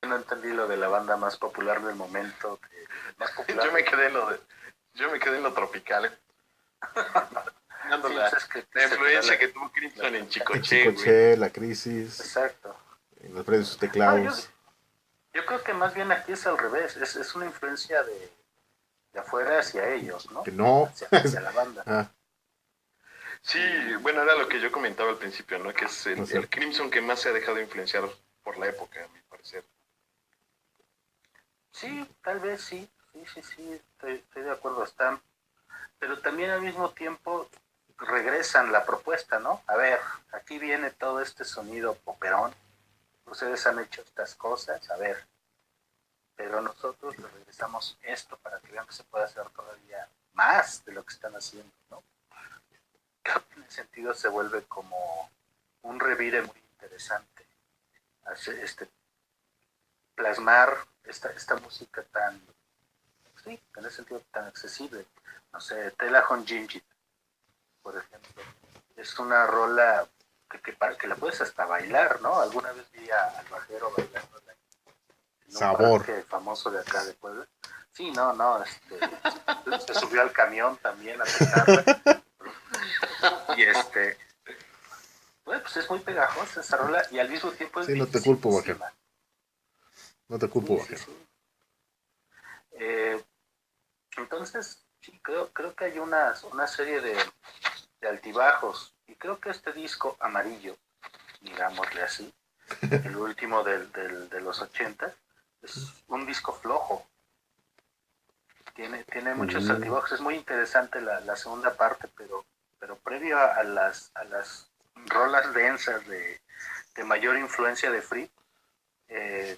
No entendí lo de la banda más popular del momento. Más popular. Yo me quedé en lo tropical. Sí, la influencia que tuvo Crimson en Chicoche, Chicoche, La Crisis. Exacto. En los predios sus teclados. Yo creo que más bien aquí es al revés. Es una influencia de afuera hacia ellos, ¿no? Que no. Hacia la banda. Sí, bueno, era lo que yo comentaba al principio, ¿no? Que es el Crimson que más se ha dejado influenciar por la época, a mi parecer. Sí, tal vez sí. Sí, estoy de acuerdo. Están. Pero también al mismo tiempo regresan la propuesta, ¿no? A ver, aquí viene todo este sonido poperón. Ustedes han hecho estas cosas, a ver. Pero nosotros les regresamos esto para que vean que se puede hacer todavía más de lo que están haciendo, ¿no? En ese sentido se vuelve como un revire muy interesante. Plasmar esta música tan, sí, en ese sentido tan accesible. No sé, Tela Hon Jinjit, por ejemplo, es una rola que la puedes hasta bailar, ¿no? Alguna vez vi al bajero bailando en un Sabor. parque famoso de acá de Puebla. Sí, no, se subió al camión también a tocarla. Y Bueno, pues es muy pegajosa esa rola y al mismo tiempo es Sí, no te culpo, vaquero. dificilísima. No te culpo, Sí, sí, vaquero. sí. Eh, entonces, sí, creo que hay una serie de altibajos. Y creo que este disco amarillo, digámosle así, el último de los 80, es un disco flojo. Tiene muchos Uh, altibajos. Es muy interesante la segunda parte, pero previo a las rolas densas de mayor influencia de Free, eh,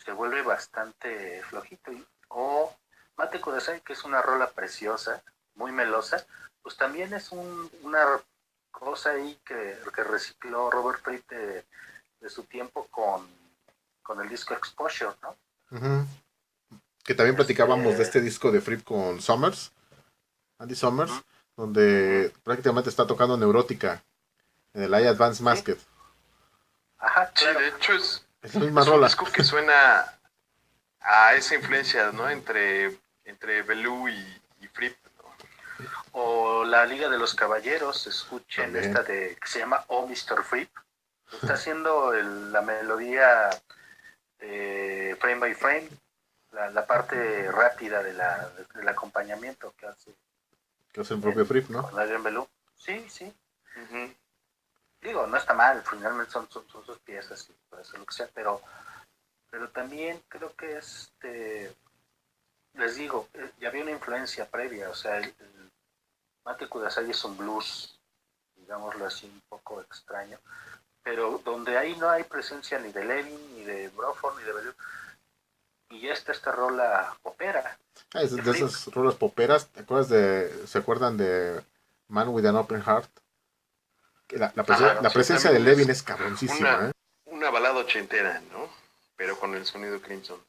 se vuelve bastante flojito. O Mate Kudasai, que es una rola preciosa, muy melosa, pues también es una cosa ahí que recicló Robert Fripp de su tiempo con el disco Exposure, ¿no? uh-huh. Que también platicábamos de Este, este disco de Fripp con Summers, Andy uh-huh, Summers, uh-huh, donde prácticamente está tocando Neurótica en el iAdvance sí, Masked. ajá, Sí, claro. de hecho Es la misma es un rola. disco que suena a esa influencia, ¿no? Entre Belú y Fripp, ¿no? O la Liga de los Caballeros, escuchen También. esta que se llama Oh Mr. Fripp. Está haciendo la melodía frame by frame, la parte rápida del acompañamiento que hace Que es el propio Fripp, ¿no? con Adrian Belú. Sí, sí. Uh-huh. Digo, no está mal, finalmente son sus piezas y puede ser lo que sea, pero también creo que les digo, ya había una influencia previa, o sea, el Mate Kudasai es un blues, digámoslo así, un poco extraño, pero donde ahí no hay presencia ni de Levin, ni de Broford, ni de Belú, y ya está esta rola opera Ah, es de de Fripp. esas rolas poperas. ¿Se acuerdan de Man with an Open Heart? Que Ajá, la sí, presencia de también Levin es es cabroncísima, una, ¿eh? una balada ochentera, ¿no? Pero con el sonido Crimson.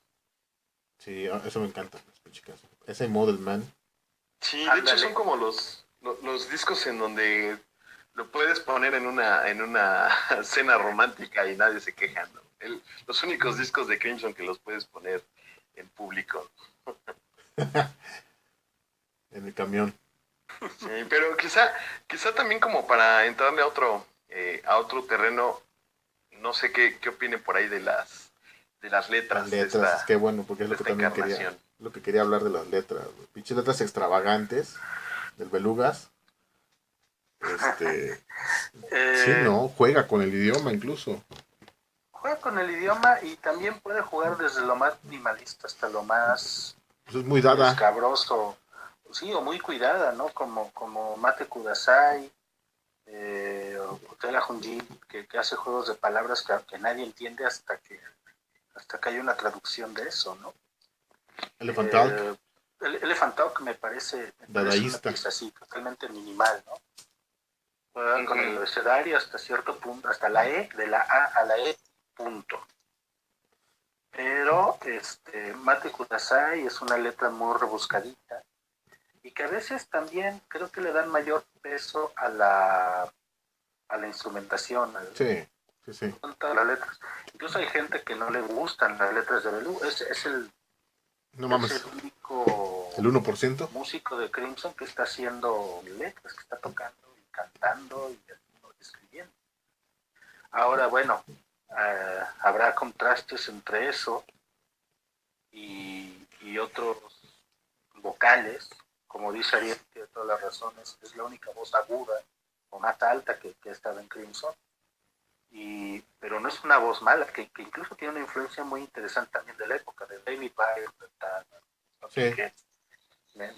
Sí, eso me encanta. Ese Model Man. Sí, de hecho son Ándale. como los discos en donde lo puedes poner en una cena romántica y nadie se queja, ¿no? Los únicos discos de Crimson que los puedes poner en público. En el camión. Sí, pero quizá también como para entrarle a otro terreno, no sé qué opinen por ahí de las Las letras de letras, es esta, que bueno, porque es de lo que esta también quería, encarnación. lo que quería hablar de las letras. Pinches letras extravagantes del Belugas. Este, sí, eh, no, juega con el idioma incluso. Juega con el idioma y también puede jugar desde lo más minimalista hasta lo más Pues es muy dada. escabroso, sí, o muy cuidada, ¿no? Como Mate Kudasai, o Tela Junji, que hace juegos de palabras que nadie entiende hasta que hay una traducción de eso, ¿no? Elephant Talk, Eh, Elephant Talk me parece una dadaísta. pieza así, totalmente minimal, ¿no? Juega con el Ujú. abecedario hasta cierto punto, hasta la E, de la A a la E, punto. Pero Mate Kudasai es una letra muy rebuscadita y que a veces también creo que le dan mayor peso a la instrumentación, Sí, sí, sí. a las letras. Incluso hay gente que no le gustan las letras de Belú. No Es el mames, el único 1%. músico de Crimson que está haciendo letras, que está tocando y cantando y escribiendo. Ahora, bueno, habrá contrastes entre eso y otros vocales, como dice Ariel, tiene todas las razones, es la única voz aguda o más alta que ha estado en Crimson, pero no es una voz mala, que incluso tiene una influencia muy interesante también de la época, de David Byrne, Sí. que me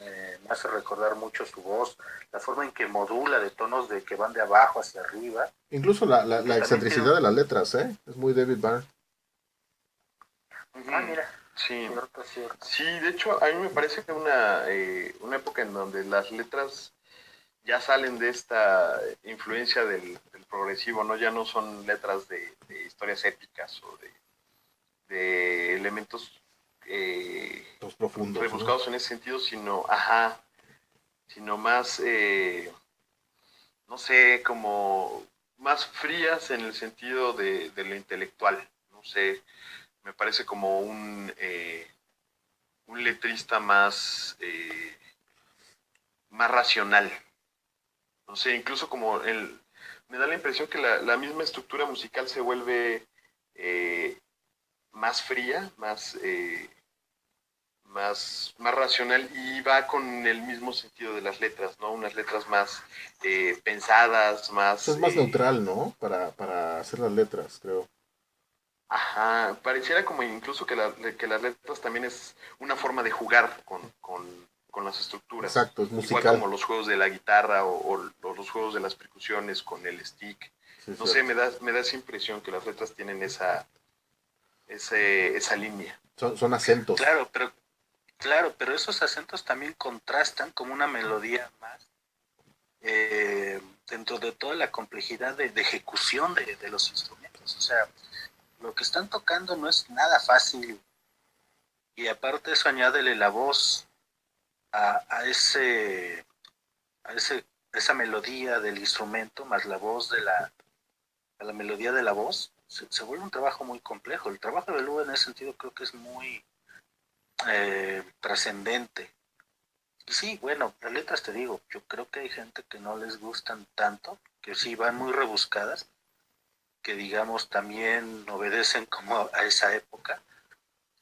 hace recordar mucho su voz, la forma en que modula de tonos de que van de abajo hacia arriba, Incluso la, la, y que la también tiene excentricidad de las letras, ¿eh? Es muy David Byrne. Ujú. mira, Sí, cierto, cierto. sí, de hecho a mí me parece que una época en donde las letras ya salen de esta influencia del progresivo, ¿no? Ya no son letras de historias épicas o de elementos Los profundos, ¿no? rebuscados en ese sentido, sino más, no sé, como más frías en el sentido de lo intelectual. No sé, me parece como un letrista más racional. No sé, incluso como me da la impresión que la misma estructura musical se vuelve más fría, más racional y va con el mismo sentido de las letras, ¿no? Unas letras más pensadas, más... Eso es más neutral, ¿no? Para hacer las letras, creo. Ajá, pareciera como incluso que las letras también es una forma de jugar con las estructuras. Exacto, es Igual musical. como los juegos de la guitarra o los juegos de las percusiones con el stick. Sí, es No sé, cierto. me da esa impresión que las letras tienen esa línea. Son acentos. Claro, pero esos acentos también contrastan como una melodía más dentro de toda la complejidad de ejecución de los instrumentos. O sea, lo que están tocando no es nada fácil y aparte eso añádele la voz a esa melodía del instrumento más la voz a la melodía de la voz, se vuelve un trabajo muy complejo. El trabajo de Lu en ese sentido creo que es muy trascendente. Y sí, bueno, las letras te digo, yo creo que hay gente que no les gustan tanto, que sí van muy rebuscadas, que digamos también obedecen como a esa época.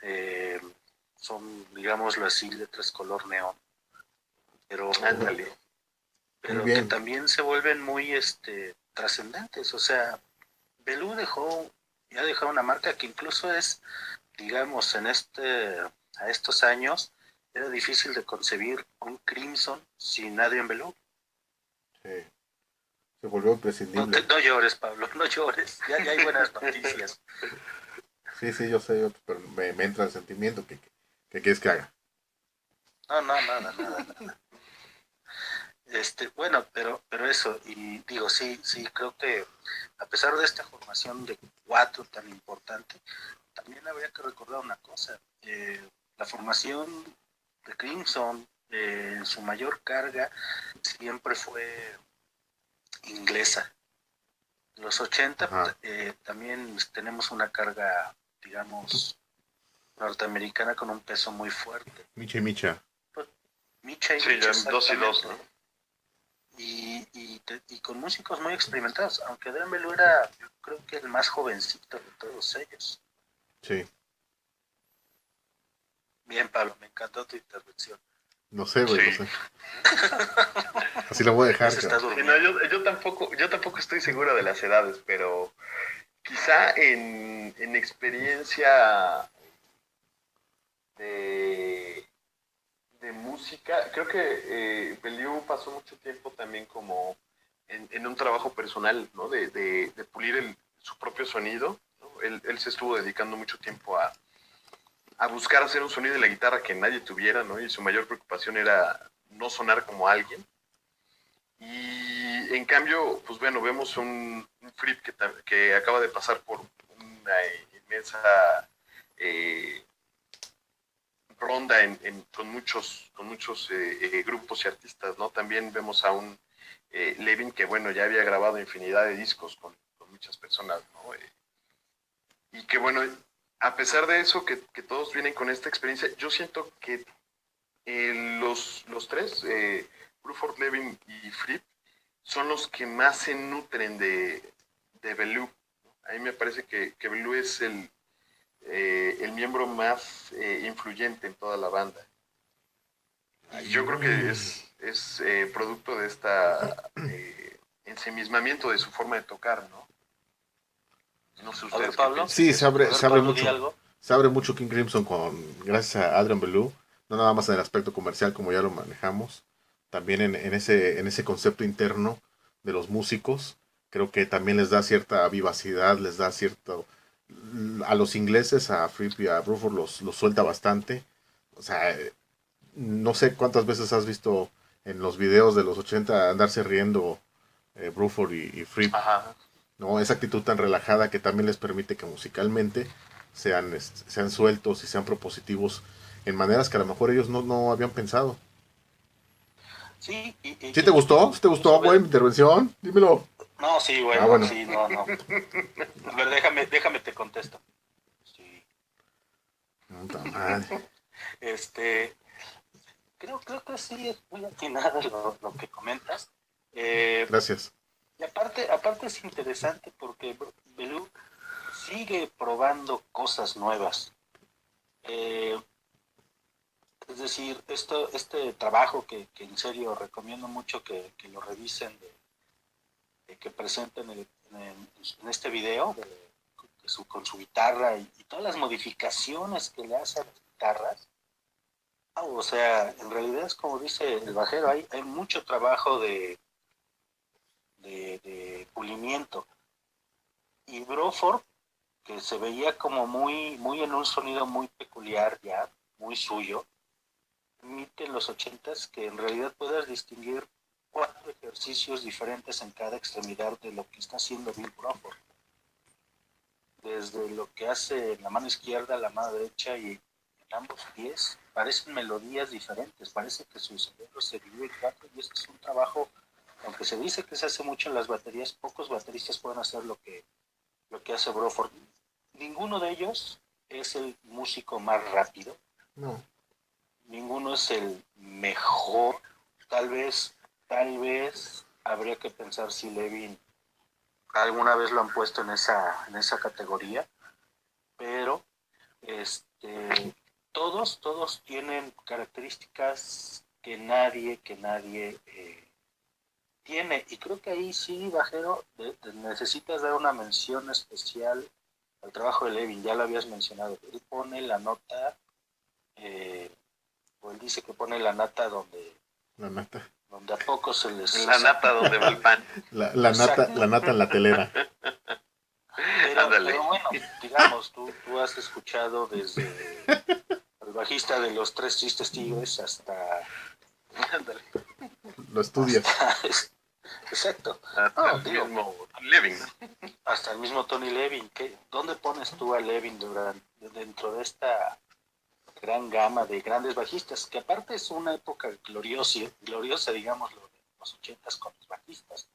Eh, son, digámoslo así, letras color neón, pero, Ándale. Muy pero que bien. también se vuelven muy trascendentes. O sea, Belú ya dejó una marca que incluso es, digamos, a estos años, era difícil de concebir un Crimson sin Adrian Belú. Sí, se volvió No, imprescindible. no llores, Pablo, no llores. Ya hay buenas noticias. Sí, sí, yo sé, pero me entra el sentimiento que quieres que haga. No, no, nada. Bueno, pero eso, y digo, sí, creo que a pesar de esta formación de cuatro tan importante, también habría que recordar una cosa. La formación de Crimson, en su mayor carga, siempre fue inglesa. En los 80 Ajá. también tenemos una carga, digamos, norteamericana con un peso muy fuerte. Micha y Micha. Pues, Micha y Sí, Micha, ya dos y dos, exactamente. ¿no? Y con músicos muy experimentados, aunque Adrian Belú era, yo creo que el más jovencito de todos ellos. Sí, Bien, Pablo, me encantó tu intervención. lo sé, güey, Sí. lo sé. Así lo voy a Ya dejar, se está cabrón. Sí, no, durmiendo. yo tampoco estoy seguro de las edades, pero quizá en experiencia de, de música, creo que Beliu pasó mucho tiempo también como en un trabajo personal, ¿no? De pulir su propio sonido, ¿no? Él se estuvo dedicando mucho tiempo a buscar hacer un sonido de la guitarra que nadie tuviera, ¿no? Y su mayor preocupación era no sonar como alguien. Y en cambio, pues bueno, vemos un Fripp que acaba de pasar por una inmensa eh, ronda con muchos grupos y artistas, ¿no? También vemos a un Levin que, bueno, ya había grabado infinidad de discos con muchas personas, ¿no? Y que, bueno, a pesar de eso, que todos vienen con esta experiencia, yo siento que los tres, Bruford, Levin y Fripp, son los que más se nutren de Belú. A mí me parece que Belú es el miembro más influyente en toda la banda. Yo creo que es producto de esta ensimismamiento de su forma de tocar, ¿no? No sé A ver, ustedes qué Pablo. piensen Sí, de eso. A ver, se abre Pablo, di mucho. algo. Se abre mucho King Crimson gracias a Adrian Belew. No nada más en el aspecto comercial como ya lo manejamos. También en ese concepto interno de los músicos. Creo que también les da cierta vivacidad, les da cierto... A los ingleses, a Fripp y a Bruford los suelta bastante. O sea, no sé cuántas veces has visto en los videos de los 80 andarse riendo Bruford y Fripp, Ajá. ¿no? Esa actitud tan relajada que también les permite que musicalmente sean sueltos y sean propositivos en maneras que a lo mejor ellos no habían pensado. Sí, ¿Sí te gustó? ¿Sí te gustó, incluso güey, mi intervención? Dímelo. no, sí, Ah, bueno, bueno. sí, no. A ver, déjame te contesto. Sí. Puta madre. Este, creo que sí es muy atinado lo que comentas. Eh, Gracias. y aparte es interesante porque Belú sigue probando cosas nuevas. Es decir, este trabajo que en serio recomiendo mucho que lo revisen, que presenten en este video, con su guitarra y todas las modificaciones que le hace a las guitarras. O sea, en realidad es como dice el bajero, hay mucho trabajo de pulimiento. Y Bruford, que se veía como muy en un sonido muy peculiar ya, muy suyo, permite en los 80s que en realidad puedas distinguir 4 ejercicios diferentes en cada extremidad de lo que está haciendo Bill Bruford. Desde lo que hace en la mano izquierda, la mano derecha y en ambos pies, parecen melodías diferentes, parece que su cerebro se divide en 4 y este es un trabajo, aunque se dice que se hace mucho en las baterías, pocos bateristas pueden hacer lo que hace Bruford. Ninguno de ellos es el músico más rápido. No. Ninguno es el mejor. Tal vez habría que pensar si Levin alguna vez lo han puesto en esa categoría, pero todos tienen características que nadie tiene, y creo que ahí sí, Bajero, necesitas dar una mención especial al trabajo de Levin. Ya lo habías mencionado, él pone la nota, o él dice que pone la nata donde a poco se les... La nata donde va el pan. La nata en la telera. Pero bueno, digamos, tú has escuchado desde el bajista de los Tres Tristes Tigres hasta... Ándale. Lo estudias. Exacto. Hasta el mismo Levin, ¿no? Hasta el mismo Tony Levin. ¿Dónde pones tú a Levin dentro de esta gran gama de grandes bajistas? Que aparte es una época gloriosa, digámoslo, de los 80s con los bajistas.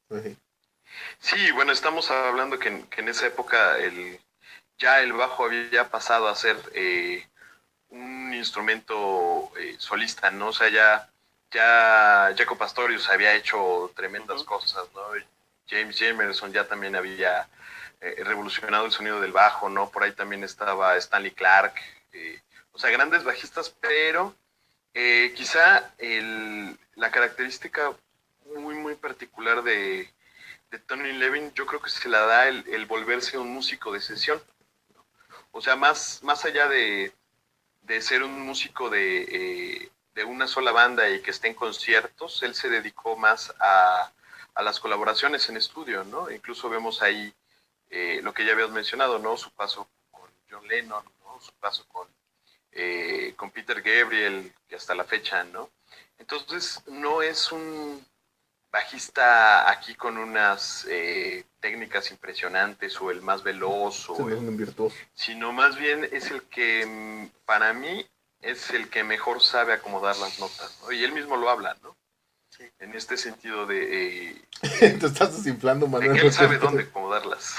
Sí, bueno, estamos hablando que en esa época ya el bajo había pasado a ser un instrumento solista, ¿no? O sea, ya Jaco Pastorius había hecho tremendas cosas, ¿no? James Jamerson ya también había revolucionado el sonido del bajo, ¿no? Por ahí también estaba Stanley Clark, o sea, grandes bajistas, pero quizá la característica muy particular de Tony Levin, yo creo que se la da el volverse un músico de sesión. O sea, más allá de ser un músico de una sola banda y que esté en conciertos, él se dedicó más a las colaboraciones en estudio, ¿no? Incluso vemos ahí lo que ya habías mencionado, ¿no? Su paso con John Lennon, ¿no? Su paso con Peter Gabriel, que hasta la fecha, ¿no? Entonces, no es un bajista aquí con unas técnicas impresionantes o el más veloz, sino más bien es el que para mí es el que mejor sabe acomodar las notas, ¿no? Y él mismo lo habla, ¿no? Sí. En este sentido de... Te estás desinflando, Manuel. De que él sabe dónde acomodarlas.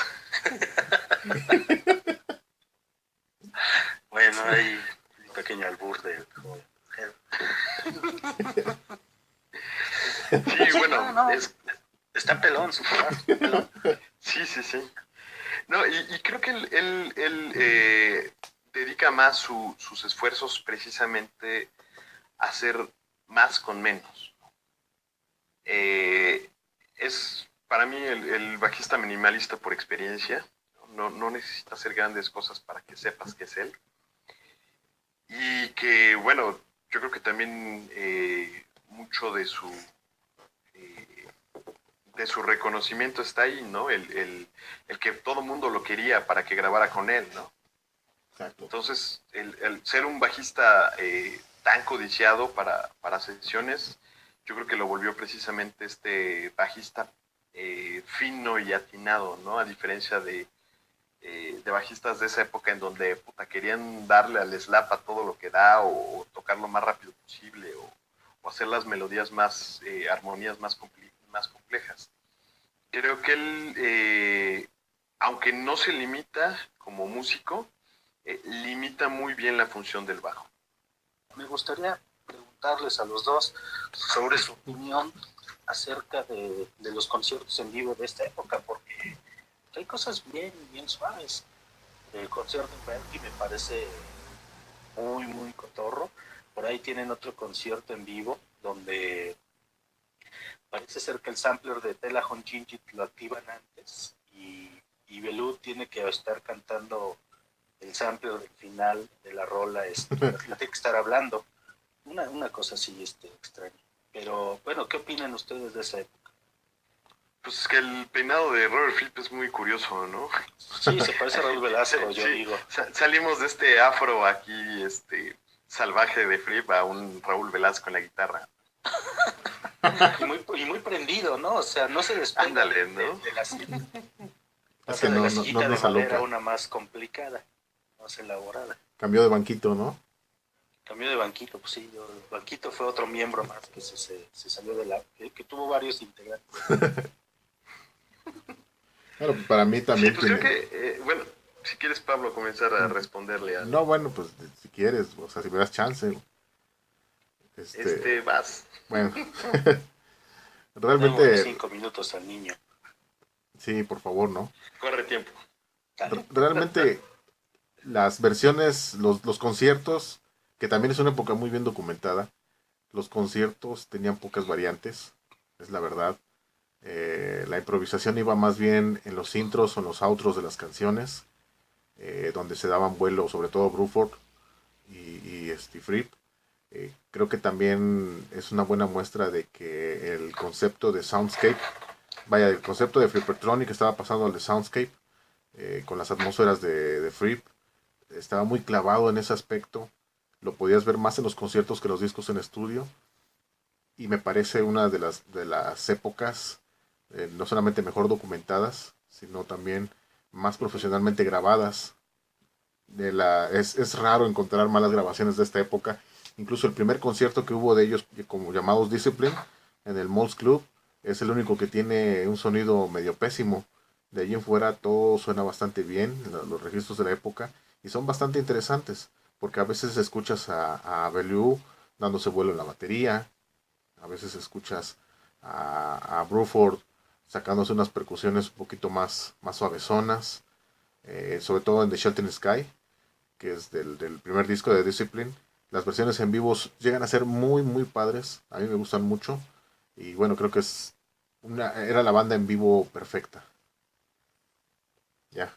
Bueno, hay un pequeño albur de... Sí, bueno, no. Está pelón, su pelón. Sí. No, y creo que él dedica más sus esfuerzos precisamente a hacer más con menos. Es para mí el bajista minimalista por experiencia. No necesita hacer grandes cosas para que sepas que es él. Y que, bueno, yo creo que también mucho de su reconocimiento está ahí, ¿no? El que todo mundo lo quería para que grabara con él, ¿no? Exacto. Entonces, el ser un bajista tan codiciado para sesiones, yo creo que lo volvió precisamente este bajista fino y atinado, ¿no? A diferencia de bajistas de esa época en donde querían darle al slap a todo lo que da o tocar lo más rápido posible o hacer las melodías más, armonías más complejas. Creo que él, aunque no se limita como músico, limita muy bien la función del bajo. Me gustaría preguntarles a los dos sobre su opinión acerca de los conciertos en vivo de esta época, porque hay cosas bien, bien suaves. El concierto en Berkeley me parece muy, muy cotorro. Por ahí tienen otro concierto en vivo donde parece ser que el sampler de Tela Honjinjit lo activan antes y Belú tiene que estar cantando el sampler del final de la rola, tiene que estar hablando. Una cosa así extraña. Pero bueno, ¿qué opinan ustedes de esa época? Pues es que el peinado de Robert Fripp es muy curioso, ¿no? Sí, se parece a Raúl Velasco, yo digo. Salimos de este afro aquí, salvaje de Fripp a un Raúl Velasco en la guitarra. Y muy prendido, ¿no? O sea, no se despega Ándale, ¿no? de la silla. Es que de no, la no, sillita no de nos madera, aloca. una más complicada, más elaborada. Cambió de banquito, ¿no? Cambió de banquito, pues sí, el banquito fue otro miembro más que se salió de la... que tuvo varios integrantes. Claro, para mí también Sí, pues creo que, bueno, si quieres, Pablo, comenzar a responderle a... No, bueno, pues si quieres, o sea, si me das chance. Vas. Bueno, Demos realmente, 5 minutos al niño. sí, por favor, ¿no? Corre tiempo. Realmente las versiones, los conciertos, que también es una época muy bien documentada, los conciertos tenían pocas variantes, es la verdad. La improvisación iba más bien en los intros o en los outros de las canciones, donde se daban vuelo, sobre todo Bruford y Fripp. Creo que también es una buena muestra de que el concepto de Soundscape, vaya, el concepto de Frippertronic estaba pasando al de Soundscape, con las atmósferas de Fripp. Estaba muy clavado en ese aspecto. Lo podías ver más en los conciertos que los discos en estudio. Y me parece una de las épocas, no solamente mejor documentadas, sino también más profesionalmente grabadas. Es raro encontrar malas grabaciones de esta época. Incluso el primer concierto que hubo de ellos, como llamados Discipline, en el Moles Club, es el único que tiene un sonido medio pésimo. De allí en fuera todo suena bastante bien, los registros de la época, y son bastante interesantes, porque a veces escuchas a Bellew dándose vuelo en la batería, a veces escuchas a Bruford sacándose unas percusiones un poquito más suavezonas, sobre todo en The Shelter Sky, que es del primer disco de Discipline. Las versiones en vivo llegan a ser muy, muy padres, a mí me gustan mucho, y bueno, creo que era la banda en vivo perfecta. Ya.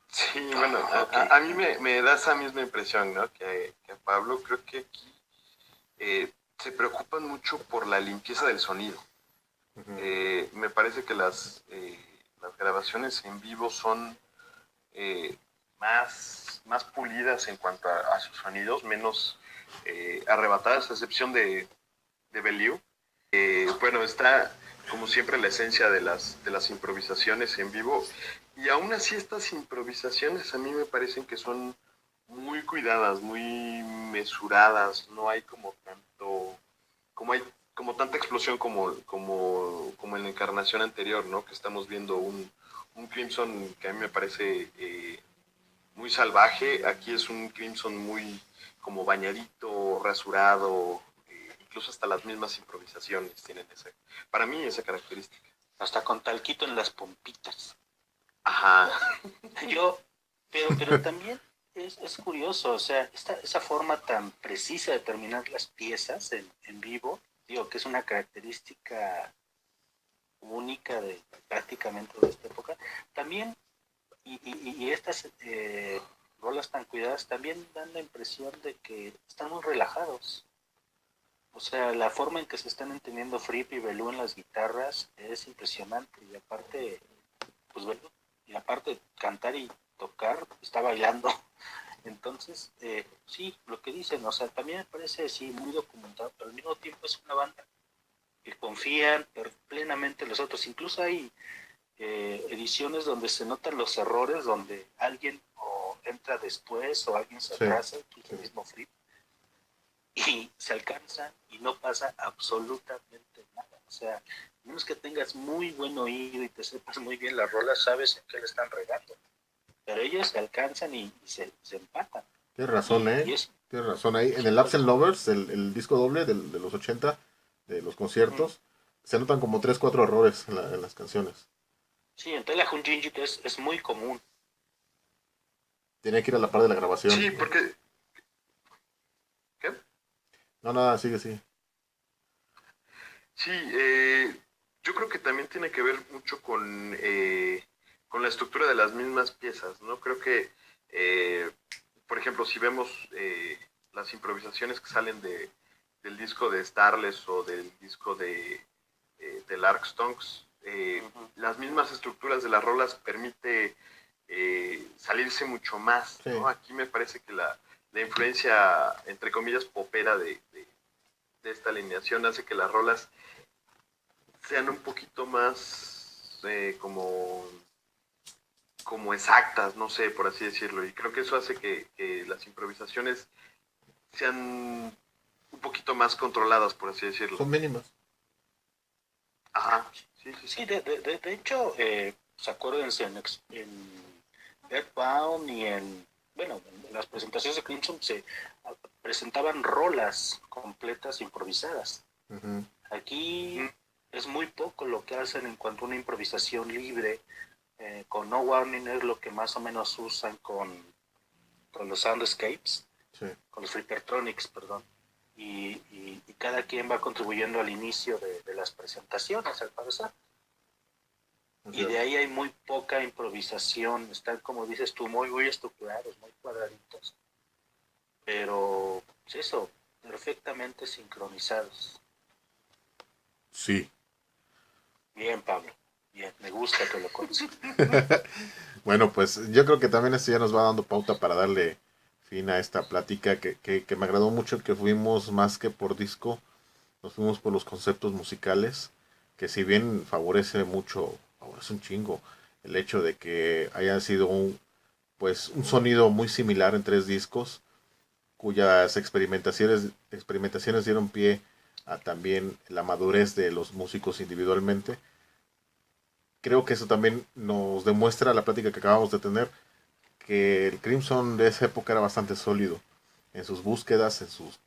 Sí, bueno, a mí me da esa misma impresión, ¿no? Que Pablo, creo que aquí se preocupan mucho por la limpieza del sonido. Me parece que las grabaciones en vivo son más pulidas en cuanto a sus sonidos, menos arrebatadas, a excepción de Bellew. Bueno, está como siempre la esencia de las improvisaciones en vivo, y aún así estas improvisaciones a mí me parecen que son muy cuidadas, muy mesuradas, no hay como tanta explosión como en la encarnación anterior, ¿no? Que estamos viendo un Crimson que a mí me parece muy salvaje. Aquí es un Crimson muy como bañadito, rasurado, incluso hasta las mismas improvisaciones tienen para mí esa característica. Hasta con talquito en las pompitas. Ajá. Pero también es curioso, o sea, esa forma tan precisa de terminar las piezas en vivo, digo que es una característica única de prácticamente de esta época, también, y estas rolas tan cuidadas también dan la impresión de que están muy relajados. O sea, la forma en que se están entendiendo Fripp y Bellew en las guitarras es impresionante, y aparte, pues Bellew, y aparte cantar y tocar, está bailando. Entonces, sí, lo que dicen, o sea, también me parece, sí, muy documentado, pero al mismo tiempo es una banda que confían plenamente en los otros. Incluso hay ediciones donde se notan los errores, donde alguien o entra después o alguien se atrasa, el mismo Fripp, y se alcanza y no pasa absolutamente nada. O sea, a menos que tengas muy buen oído y te sepas muy bien las rolas, sabes en qué le están regando. Pero ellos se alcanzan y se empatan. Tienes razón, Tienes razón ahí. En el Absent Lovers, el disco doble de los 80, de los conciertos, Se notan como 3, 4 errores en las canciones. Sí, en Tela Junjinjik es muy común. Tenía que ir a la par de la grabación. Sí, porque... ¿Qué? No, nada, sigue, sigue. Sí, yo creo que también tiene que ver mucho con la estructura de las mismas piezas, ¿no? Creo que, por ejemplo, si vemos las improvisaciones que salen del disco de Starless o del disco de Lark Stonks, las mismas estructuras de las rolas permite salirse mucho más, Sí. ¿no? Aquí me parece que la influencia, entre comillas, popera de esta alineación hace que las rolas sean un poquito más como exactas, no sé, por así decirlo. Y creo que eso hace que las improvisaciones sean un poquito más controladas, por así decirlo. Son mínimas. Ajá, sí, sí, sí. Sí, de hecho, pues acuérdense en Earthbound y bueno, en las presentaciones de Crimson se presentaban rolas completas improvisadas. Uh-huh. Aquí es muy poco lo que hacen en cuanto a una improvisación libre. Con No Warning es lo que más o menos usan con los Soundscapes, Sí. con los Flippertronics, perdón. Y cada quien va contribuyendo al inicio de las presentaciones, al parecer. Así Y de es. ahí hay muy poca improvisación, están, como dices tú, muy estructurados, muy cuadraditos, pero pues eso, perfectamente sincronizados. Sí. Bien, Pablo, bien, me gusta que lo conozcas. Bueno, pues yo creo que también esto ya nos va dando pauta para darle fin a esta plática que me agradó mucho, que fuimos más que por disco, nos fuimos por los conceptos musicales, que si bien favorece un chingo el hecho de que haya sido un sonido muy similar en 3 discos, cuyas experimentaciones dieron pie a también la madurez de los músicos individualmente. Creo que eso también nos demuestra la plática que acabamos de tener, que el Crimson de esa época era bastante sólido en sus búsquedas, en sus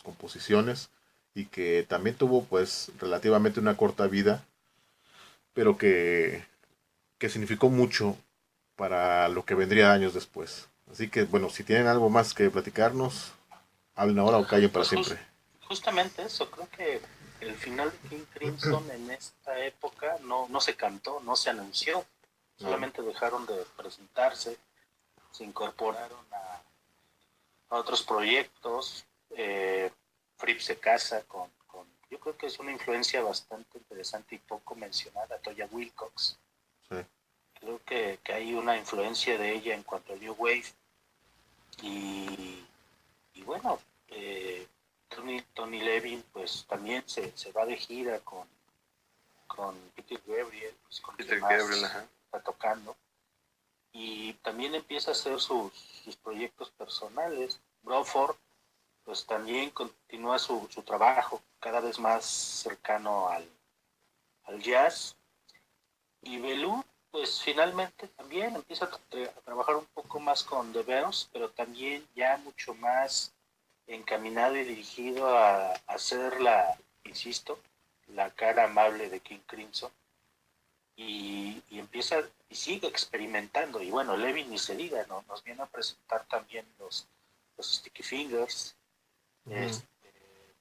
composiciones, y que también tuvo pues relativamente una corta vida, pero que significó mucho para lo que vendría años después. Así que bueno, si tienen algo más que platicarnos, hablen ahora o callen para Pues siempre. justamente eso, creo que el final de King Crimson en esta época no se cantó, no se anunció, No. solamente dejaron de presentarse, se incorporaron a otros proyectos. Fripp se casa yo creo que es una influencia bastante interesante y poco mencionada, Toya Wilcox. Sí. Creo que hay una influencia de ella en cuanto al New Wave. Y, y bueno, Tony Levin pues también se va de gira con Peter Gabriel, pues, con Peter quien más Gabriel, ajá. está tocando. Y también empieza a hacer sus proyectos personales. Broford pues también continúa su trabajo cada vez más cercano al jazz. Y Belú pues finalmente también empieza a trabajar un poco más con The Beatles, pero también ya mucho más encaminado y dirigido a hacer insisto, la cara amable de King Crimson. Y empieza y sigue experimentando. Y bueno, Levin ni se diga, ¿no? Nos viene a presentar también los Sticky Fingers. Uh-huh.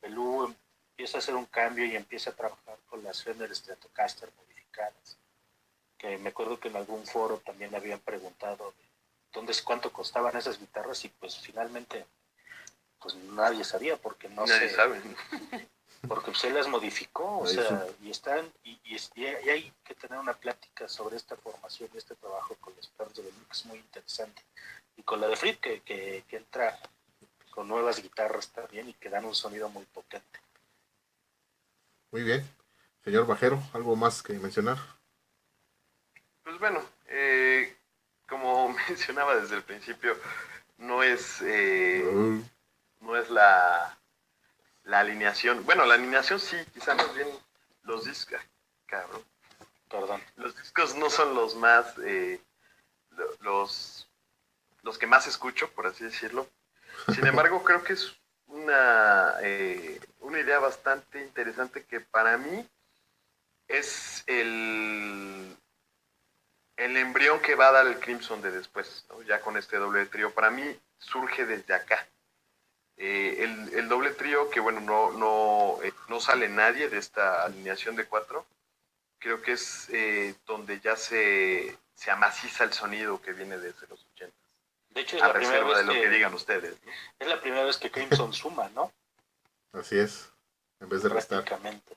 Belú empieza a hacer un cambio y empieza a trabajar con las Fender Stratocaster modificadas. Que me acuerdo que en algún foro también le habían preguntado cuánto costaban esas guitarras y pues finalmente pues nadie sabía porque Nadie sabe. porque se las modificó, o Ahí sea, y hay que tener una plática sobre esta formación y este trabajo con los perros de Belú, que es muy interesante. Y con la de Fripp, que entra con nuevas guitarras también y que dan un sonido muy potente. Muy bien. Señor Bajero, ¿algo más que mencionar? Pues bueno, como mencionaba desde el principio, no es, no es la alineación. Bueno, la alineación sí, quizá más bien los discos. Cabrón. Perdón. Los discos no son los más. Los que más escucho, por así decirlo. Sin embargo, creo que es una idea bastante interesante que para mí es el embrión que va a dar el Crimson de después, ¿no? Ya con este doble trío. Para mí surge desde acá. El doble trío, que bueno, no sale nadie de esta alineación de 4. Creo que es donde ya se amaciza el sonido que viene desde los 80. De hecho, es A la primera reserva vez de lo que digan ustedes, ¿no? es la primera vez que Crimson suma, ¿no? Así es, en vez de restar. Prácticamente.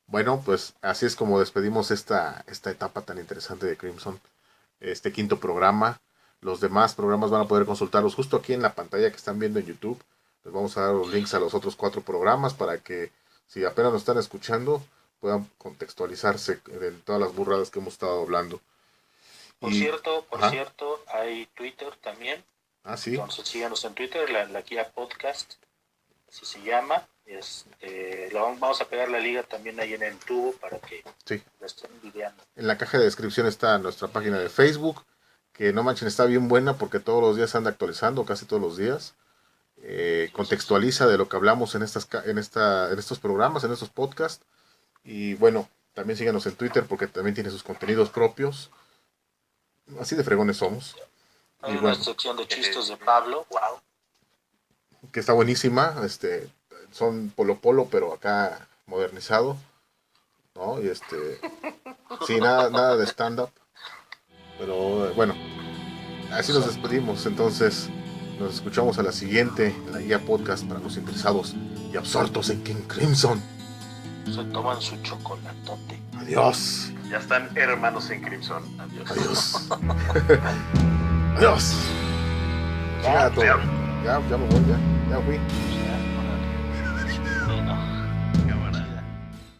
Bueno, pues así es como despedimos esta etapa tan interesante de Crimson, este quinto programa. Los demás programas van a poder consultarlos justo aquí en la pantalla que están viendo en YouTube. Les vamos a dar los links a los otros 4 programas para que, si apenas nos están escuchando, puedan contextualizarse en todas las burradas que hemos estado hablando. Por cierto, hay Twitter también. Ah, sí. Entonces síganos en Twitter, la guía podcast, así se llama. Vamos a pegar la liga también ahí en el tubo para que la estén videando. En la caja de descripción está nuestra página de Facebook, que no manchen, está bien buena porque todos los días se anda actualizando, casi todos los días. Contextualiza de lo que hablamos en estos programas, en estos podcasts. Y bueno, también síganos en Twitter porque también tiene sus contenidos propios. Así de fregones somos. Hay Y una bueno, sección de chistes de Pablo, wow. que está buenísima. Son Polo, pero acá modernizado, ¿no? Y sí, nada de stand-up. Pero bueno, así nos despedimos. Entonces, nos escuchamos a la siguiente, en la guía podcast para los interesados y absortos en King Crimson. Se toman su chocolatote. Adiós. Ya están hermanos en Crimson. Adiós. Adiós. Adiós. Ya me voy, ya fui.